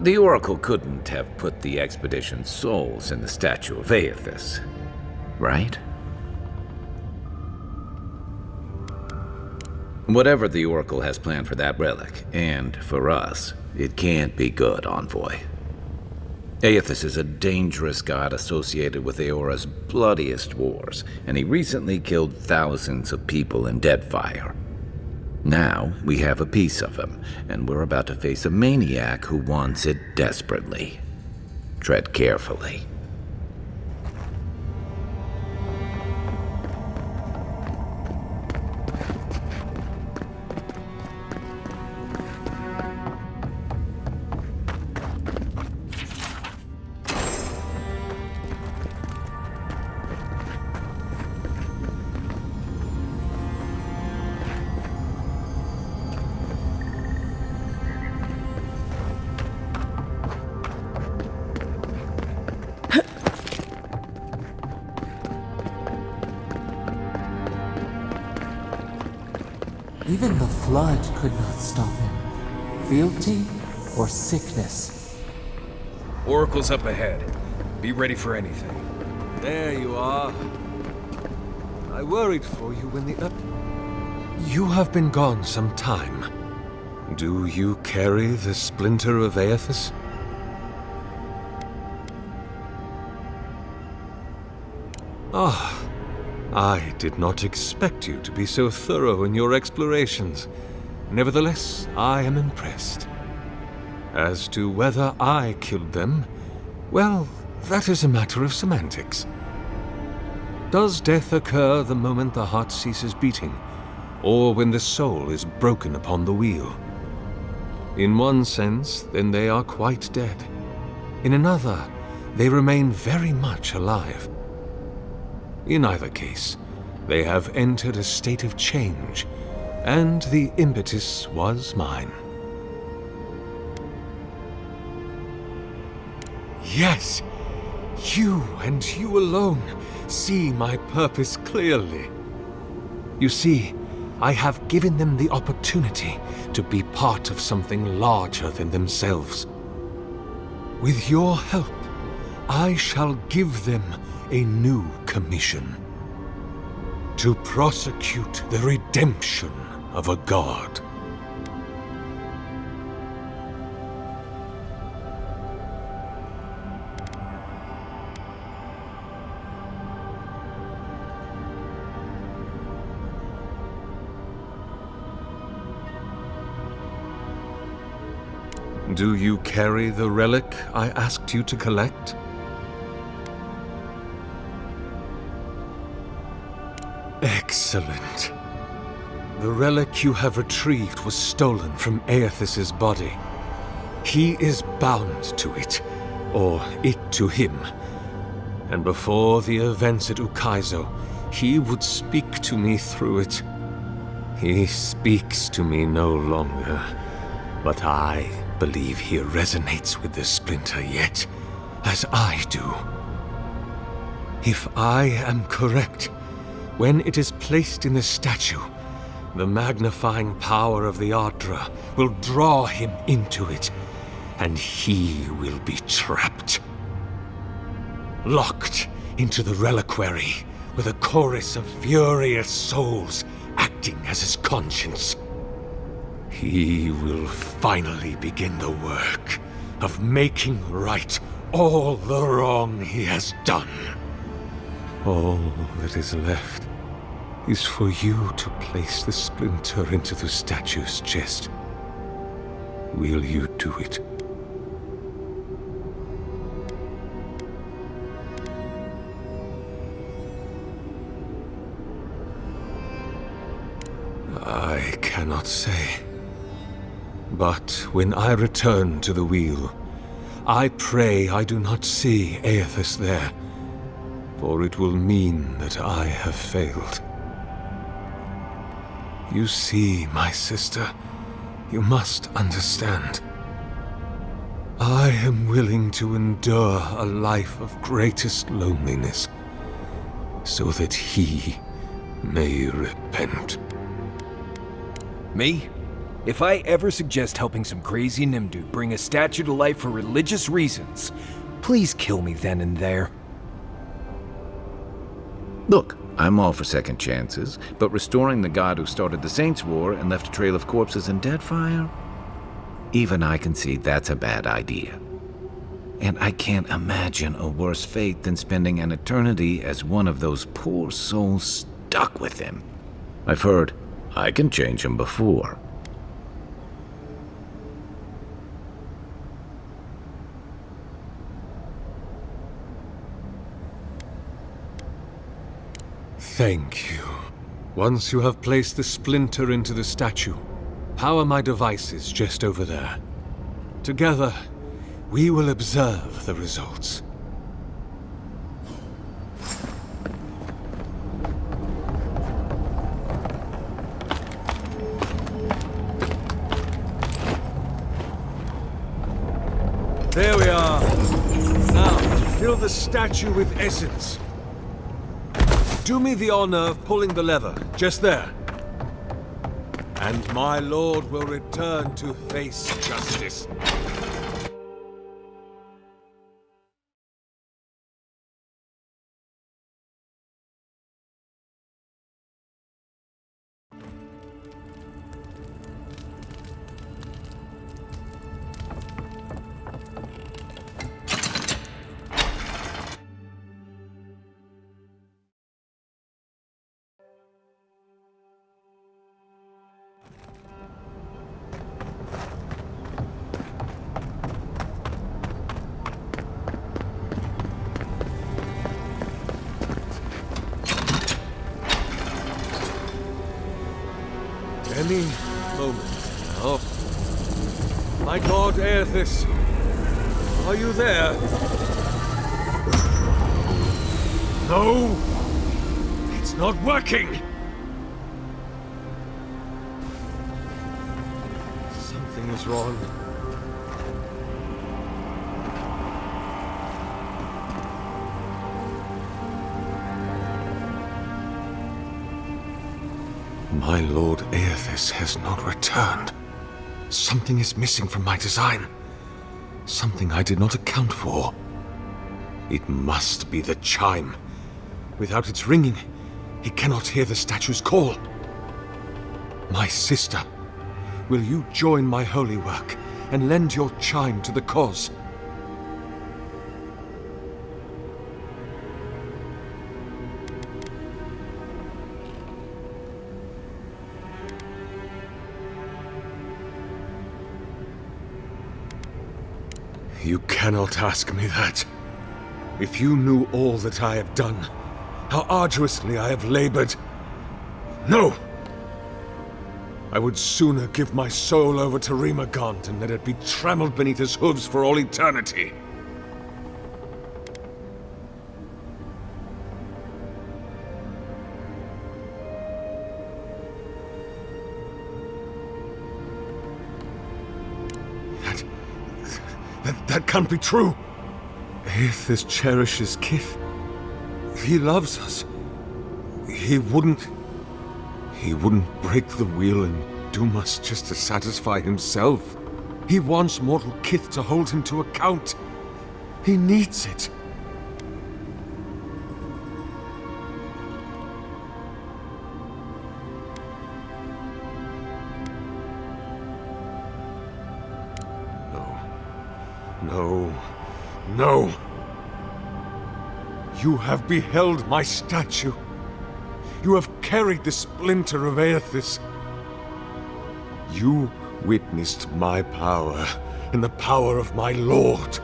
The Oracle couldn't have put the expedition's souls in the statue of Aethys, right? Whatever the Oracle has planned for that relic, and for us, it can't be good, Envoy. Aethys is a dangerous god associated with Eora's bloodiest wars, and he recently killed thousands of people in Deadfire. Now, we have a piece of him, and we're about to face a maniac who wants it desperately. Tread carefully. Even the flood could not stop him. Fealty or sickness. Oracle's up ahead. Be ready for anything. There you are. I worried for you when the You have been gone some time. Do you carry the splinter of Aethys? Ah, I did not expect you to be so thorough in your explorations. Nevertheless, I am impressed. As to whether I killed them, well, that is a matter of semantics. Does death occur the moment the heart ceases beating, or when the soul is broken upon the wheel? In one sense, then they are quite dead. In another, they remain very much alive. In either case, they have entered a state of change, and the impetus was mine. Yes, you and you alone see my purpose clearly. You see, I have given them the opportunity to be part of something larger than themselves. With your help, I shall give them a new commission. To prosecute the redemption of a god. Do you carry the relic I asked you to collect? Excellent. The relic you have retrieved was stolen from Aethys' body. He is bound to it, or it to him. And before the events at Ukaizo, he would speak to me through it. He speaks to me no longer, but I believe he resonates with the splinter yet, as I do. If I am correct, when it is placed in the statue, the magnifying power of the Ardra will draw him into it, and he will be trapped. Locked into the reliquary with a chorus of furious souls acting as his conscience. He will finally begin the work of making right all the wrong he has done. All that is left is for you to place the splinter into the statue's chest. Will you do it? I cannot say. But when I return to the wheel, I pray I do not see Aethys there, for it will mean that I have failed. You see, my sister, you must understand. I am willing to endure a life of greatest loneliness, so that he may repent. Me? If I ever suggest helping some crazy Nimdu bring a statue to life for religious reasons, please kill me then and there. Look, I'm all for second chances, but restoring the god who started the Saints' War and left a trail of corpses and deadfire? Even I can see that's a bad idea. And I can't imagine a worse fate than spending an eternity as one of those poor souls stuck with him. I've heard I can change him before. Thank you. Once you have placed the splinter into the statue, power my devices just over there. Together, we will observe the results. There we are. Now, fill the statue with essence. Do me the honor of pulling the lever, just there. And my lord will return to face justice. Any moment now. My god, Aethys, are you there? No! It's not working! Something is wrong. My lord Aethys has not returned. Something is missing from my design. Something I did not account for. It must be the chime. Without its ringing, he cannot hear the statue's call. My sister, will you join my holy work and lend your chime to the cause? You cannot ask me that. If you knew all that I have done, how arduously I have labored. No! I would sooner give my soul over to Rimagant and let it be trampled beneath his hooves for all eternity. That can't be true. Aethys cherishes Kith. He loves us. He wouldn't break the wheel and doom us just to satisfy himself. He wants mortal Kith to hold him to account. He needs it. No. No. You have beheld my statue. You have carried the splinter of Aethys. You witnessed my power and the power of my lord.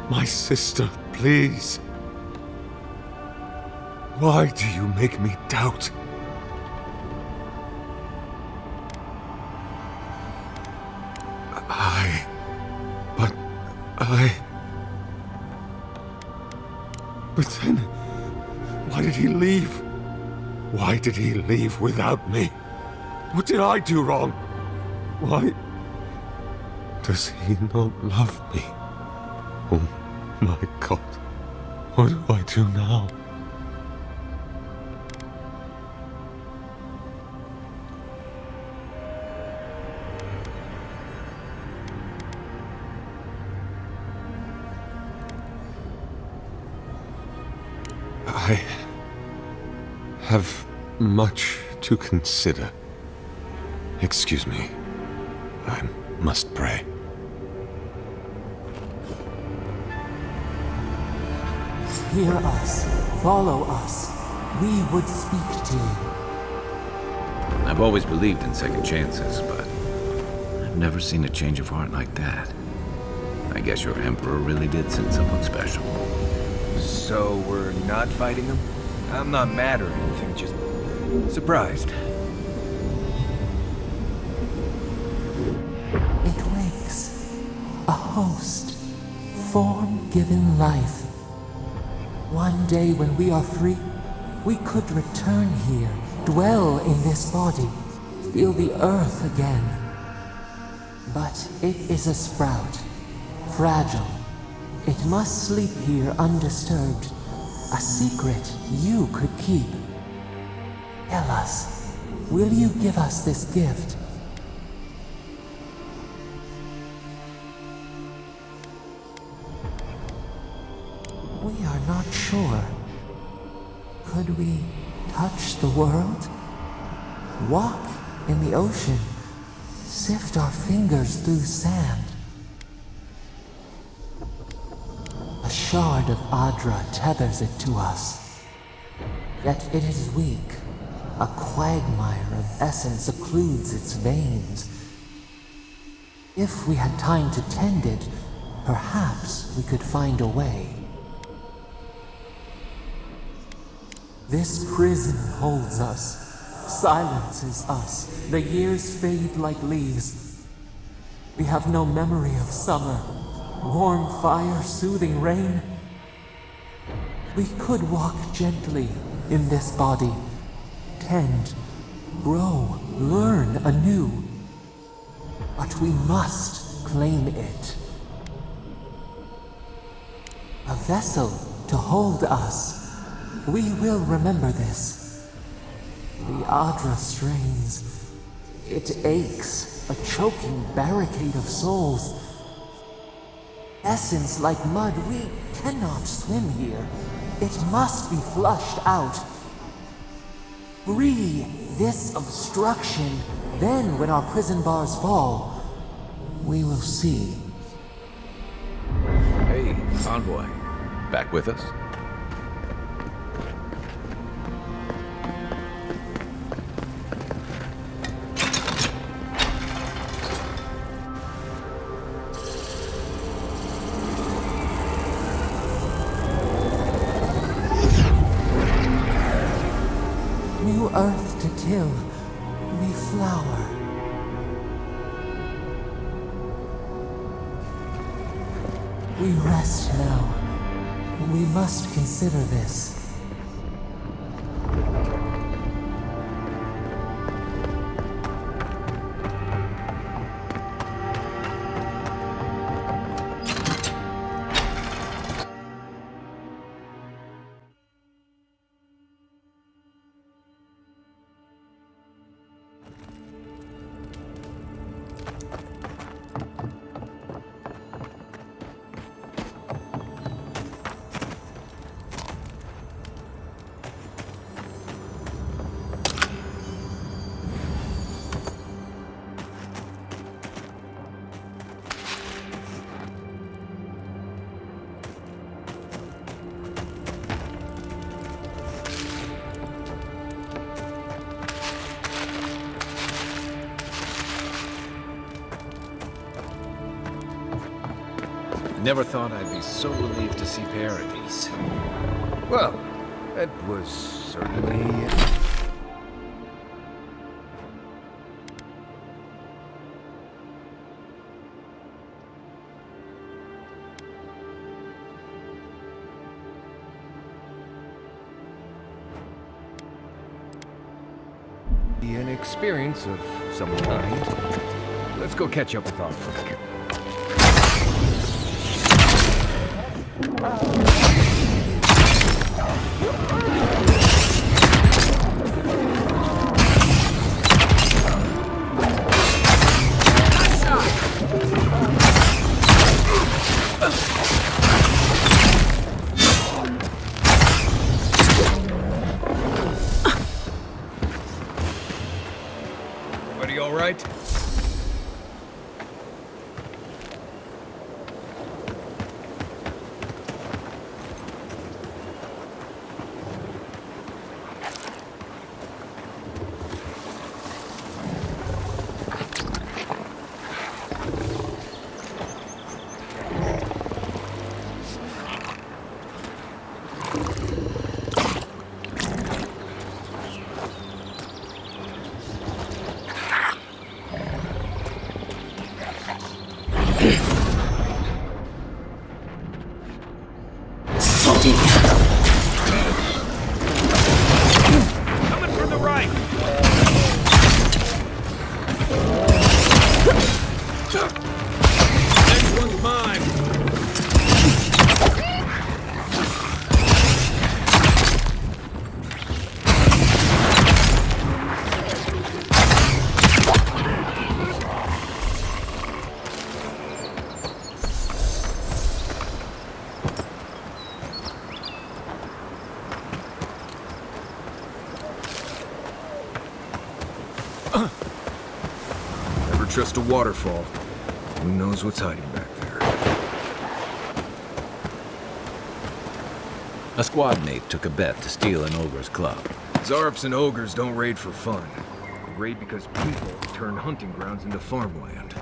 My sister, please. Why do you make me doubt? But then, why did he leave? Why did he leave without me? What did I do wrong? Why does he not love me? Oh my god, what do I do now? I have much to consider. Excuse me. I must pray. Hear us. Follow us. We would speak to you. I've always believed in second chances, but I've never seen a change of heart like that. I guess your Emperor really did send someone special. So we're not fighting them? I'm not mad or anything, just surprised. It wakes. A host. Form given life. One day when we are free, we could return here, dwell in this body, feel the earth again. But it is a sprout. Fragile. It must sleep here undisturbed. A secret you could keep. Tell us, will you give us this gift? We are not sure. Could we touch the world? Walk in the ocean? Sift our fingers through sand? A shard of Adra tethers it to us. Yet it is weak. A quagmire of essence occludes its veins. If we had time to tend it, perhaps we could find a way. This prison holds us, silences us. The years fade like leaves. We have no memory of summer, warm fire, soothing rain. We could walk gently in this body, tend, grow, learn anew. But we must claim it. A vessel to hold us. We will remember this. The Adra strains. It aches, a choking barricade of souls. Essence like mud, we cannot swim here. It must be flushed out. Free this obstruction. Then, when our prison bars fall, we will see. Hey, Envoy. Back with us? New earth to till, we flower. We rest now. We must consider this. Never thought I'd be so relieved to see Paradise. Well, that was certainly... an experience of some kind. Let's go catch up with our friend. Everybody all right? Coming from the right! Next one's mine! just a waterfall. Who knows what's hiding back there? A squad mate took a bet to steal an ogre's club. Zarps and ogres don't raid for fun. They raid because people turn hunting grounds into farmland.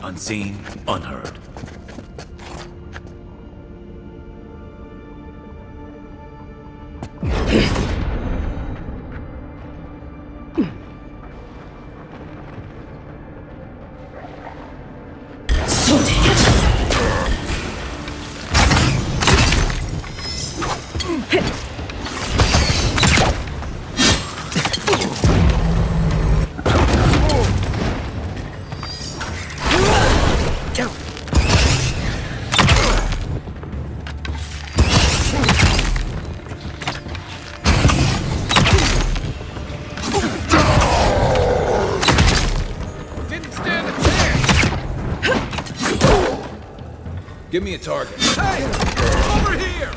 Unseen, unheard. Give me a target. Hey! Over here!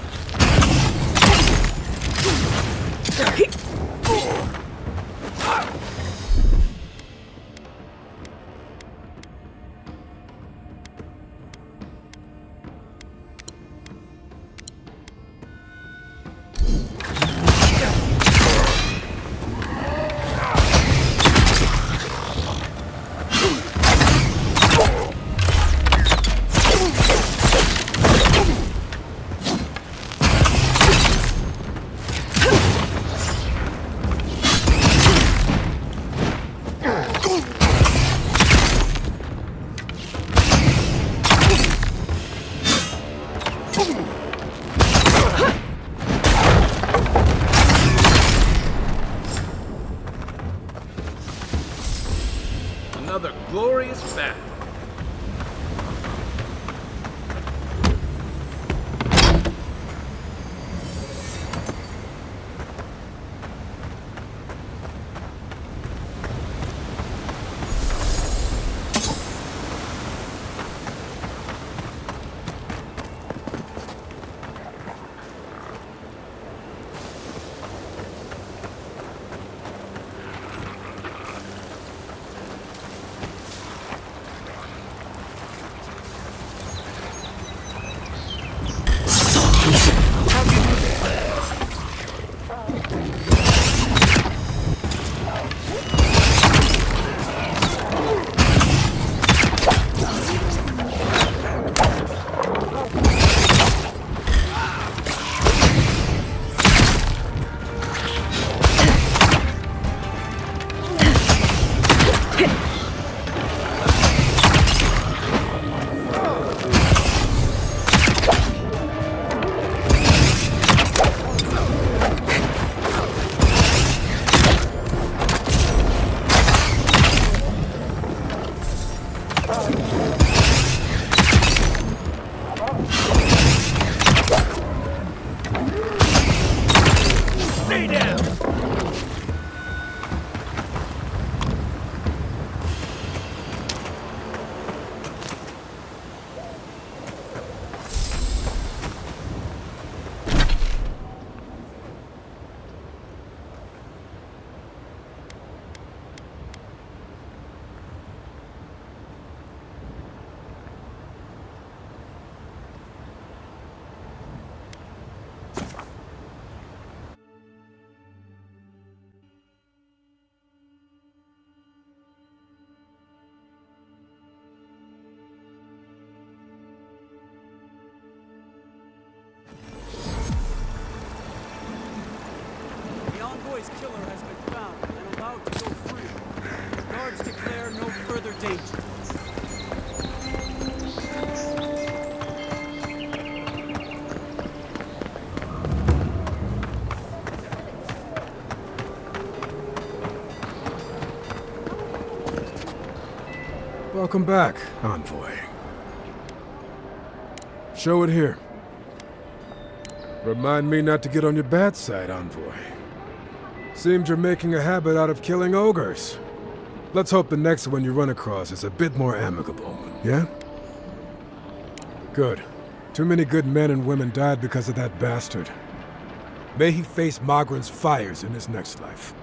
Another glorious battle. His killer has been found and allowed to go free. Guards declare no further danger. Welcome back, Envoy. Show it here. Remind me not to get on your bad side, Envoy. Seems you're making a habit out of killing ogres. Let's hope the next one you run across is a bit more amicable, yeah? Good. Too many good men and women died because of that bastard. May he face Magran's fires in his next life.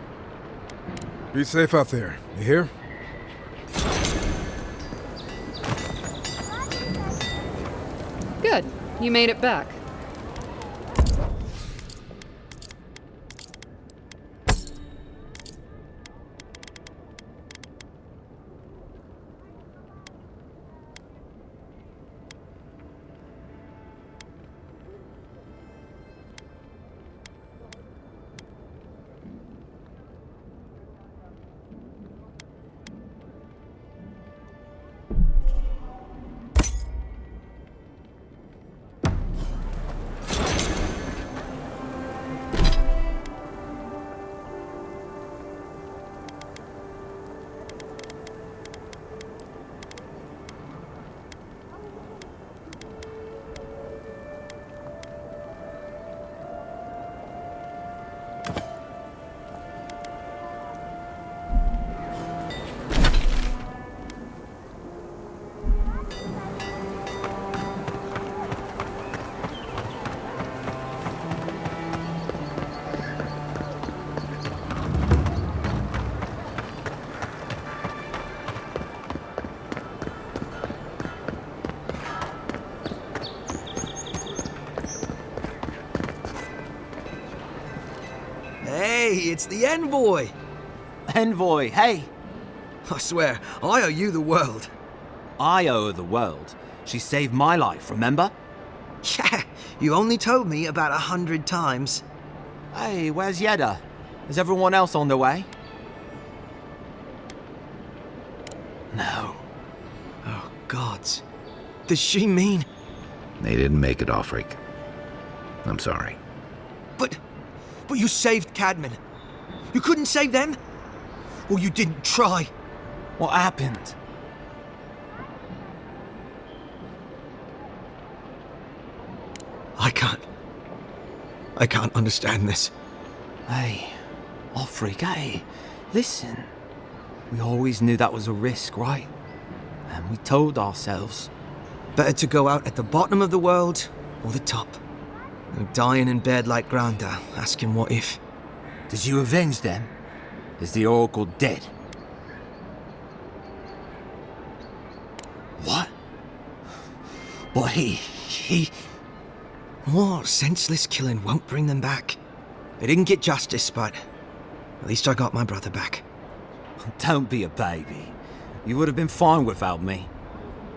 Be safe out there, you hear? Good. You made it back. Hey, it's the envoy! Envoy, hey! I swear, I owe you the world. I owe her the world. She saved my life, remember? Yeah, you only told me about 100 times. Hey, where's Yeda? Is everyone else on their way? No. Oh, gods. Does she mean... They didn't make it, Ulfric. I'm sorry. But you saved Cadman. You couldn't save them? Or you didn't try? What happened? I can't understand this. Hey, Ulfric, hey, listen. We always knew that was a risk, right? And we told ourselves. Better to go out at the bottom of the world or the top. No dying in bed like Granda, asking what if. Did you avenge them? Is the Oracle dead? What? But he... More senseless killing won't bring them back. They didn't get justice, but at least I got my brother back. Don't be a baby. You would have been fine without me.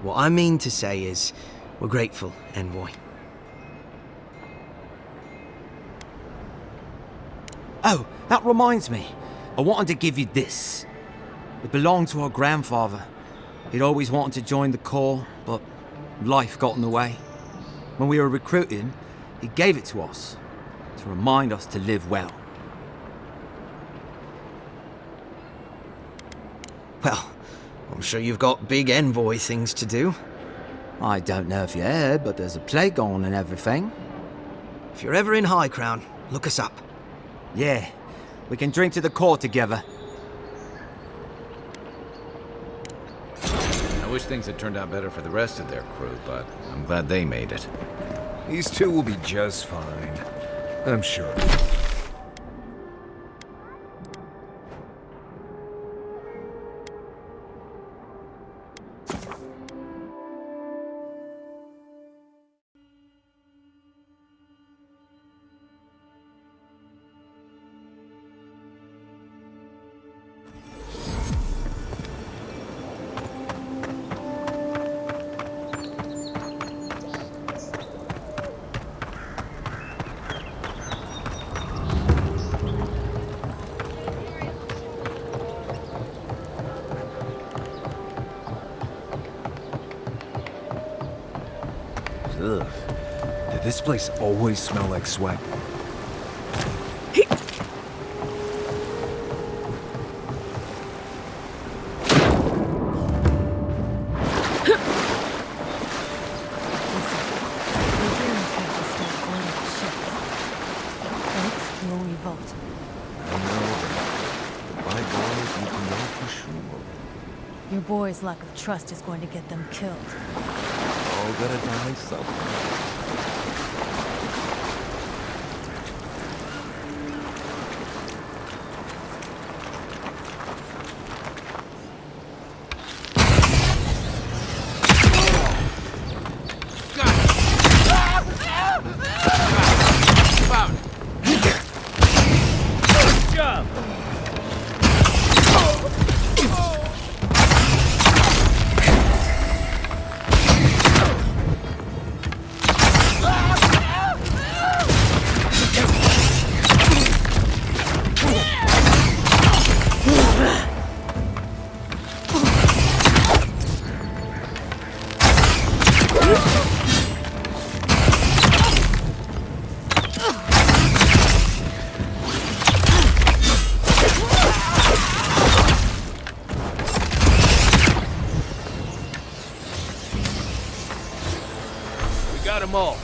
What I mean to say is, we're grateful, Envoy. Oh, that reminds me. I wanted to give you this. It belonged to our grandfather. He'd always wanted to join the Corps, but life got in the way. When we were recruiting, he gave it to us, to remind us to live well. Well, I'm sure you've got big Envoy things to do. I don't know if you heard, but there's a plague on and everything. If you're ever in High Crown, look us up. Yeah, we can drink to the Corps together. I wish things had turned out better for the rest of their crew, but I'm glad they made it. These two will be just fine. I'm sure. Ugh. Did this place always smell like sweat? Your boy's lack of trust is going to get them killed. All gonna die somewhere. up. Got them all.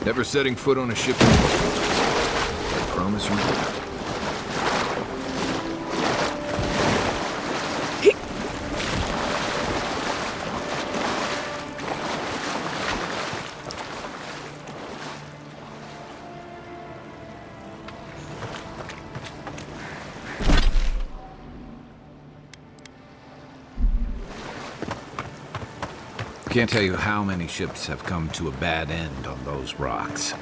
Never setting foot on a ship again. I promise you that. Can't tell you how many ships have come to a bad end on those rocks.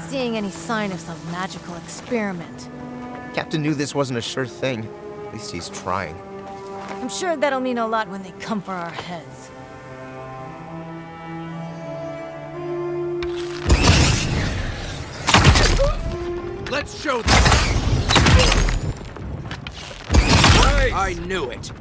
Seeing any sign of some magical experiment. Captain knew this wasn't a sure thing. At least he's trying. I'm sure that'll mean a lot when they come for our heads. Let's show them! Nice. I knew it!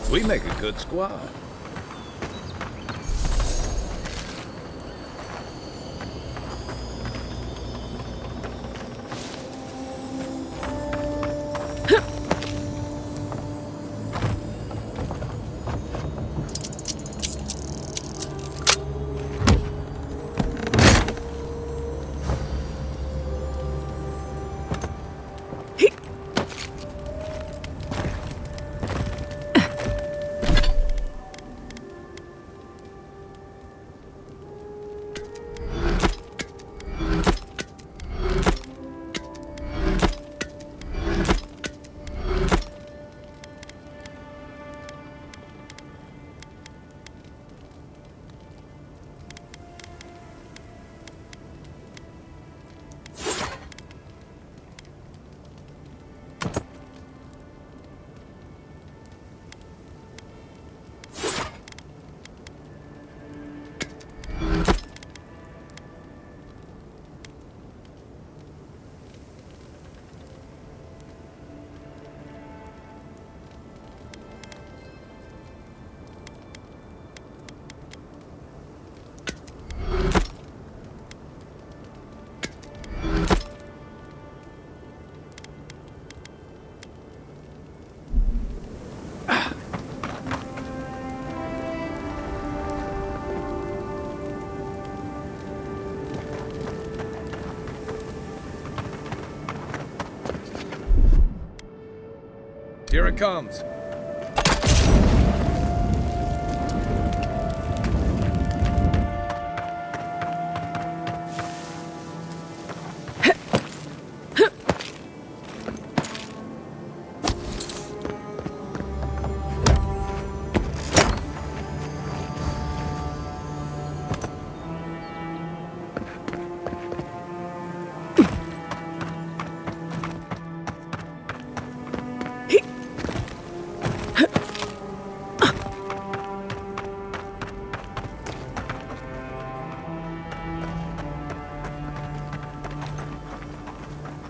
We make a good squad. Here it comes.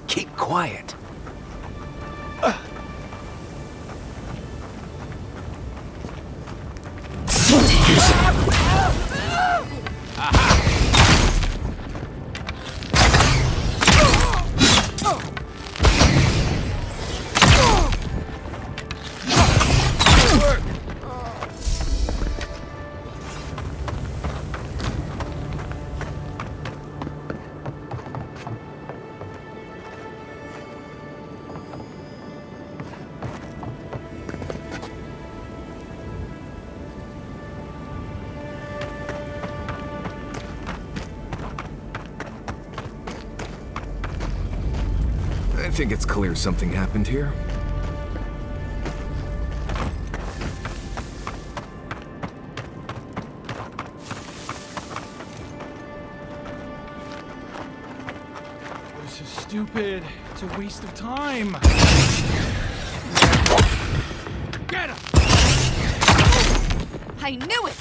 Keep quiet. I think it's clear something happened here. This is stupid. It's a waste of time. Get him! I knew it!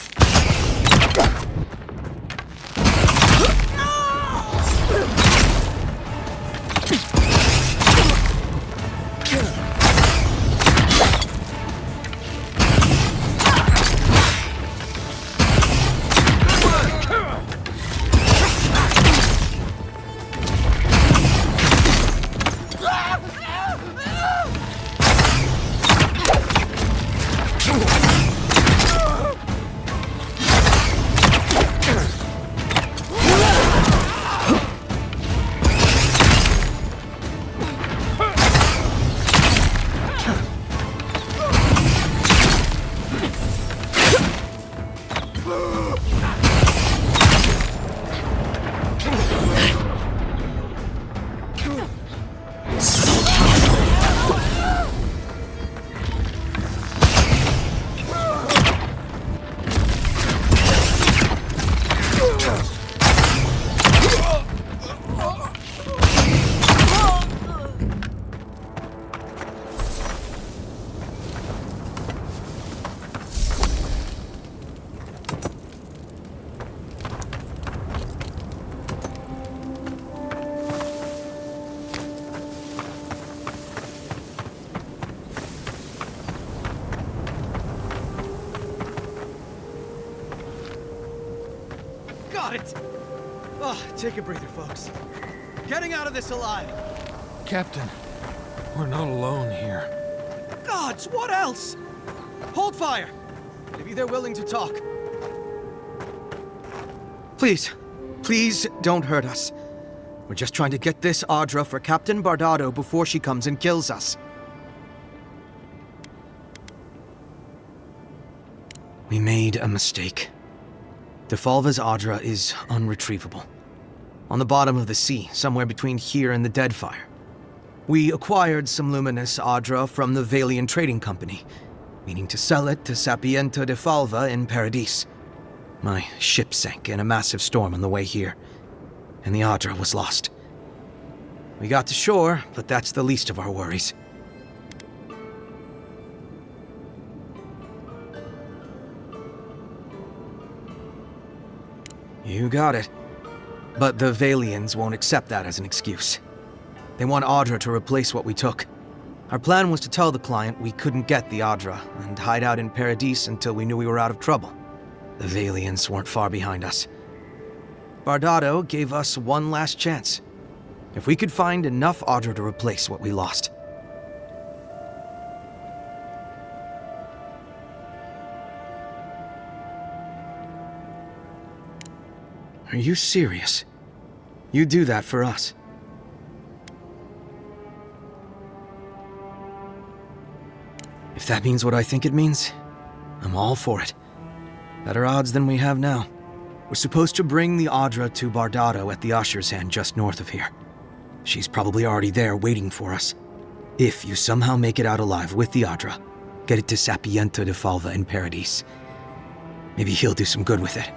Got it! Oh, take a breather, folks. Getting out of this alive! Captain, we're not alone here. Gods, what else? Hold fire! Maybe they're willing to talk. Please, please don't hurt us. We're just trying to get this Audra for Captain Bardado before she comes and kills us. We made a mistake. Defalva's Audra is unretrievable. On the bottom of the sea, somewhere between here and the Deadfire. We acquired some luminous Audra from the Valian Trading Company, meaning to sell it to Sapienta Defalva in Paradis. My ship sank in a massive storm on the way here, and the Audra was lost. We got to shore, but that's the least of our worries. You got it. But the Valians won't accept that as an excuse. They want Audra to replace what we took. Our plan was to tell the client we couldn't get the Audra and hide out in Paradis until we knew we were out of trouble. The Valians weren't far behind us. Bardado gave us one last chance. If we could find enough Audra to replace what we lost. Are you serious? You do that for us? If that means what I think it means, I'm all for it. Better odds than we have now. We're supposed to bring the Audra to Bardado at the Usher's Hand just north of here. She's probably already there waiting for us. If you somehow make it out alive with the Audra, get it to Sapiento de Falva in Paradise. Maybe he'll do some good with it.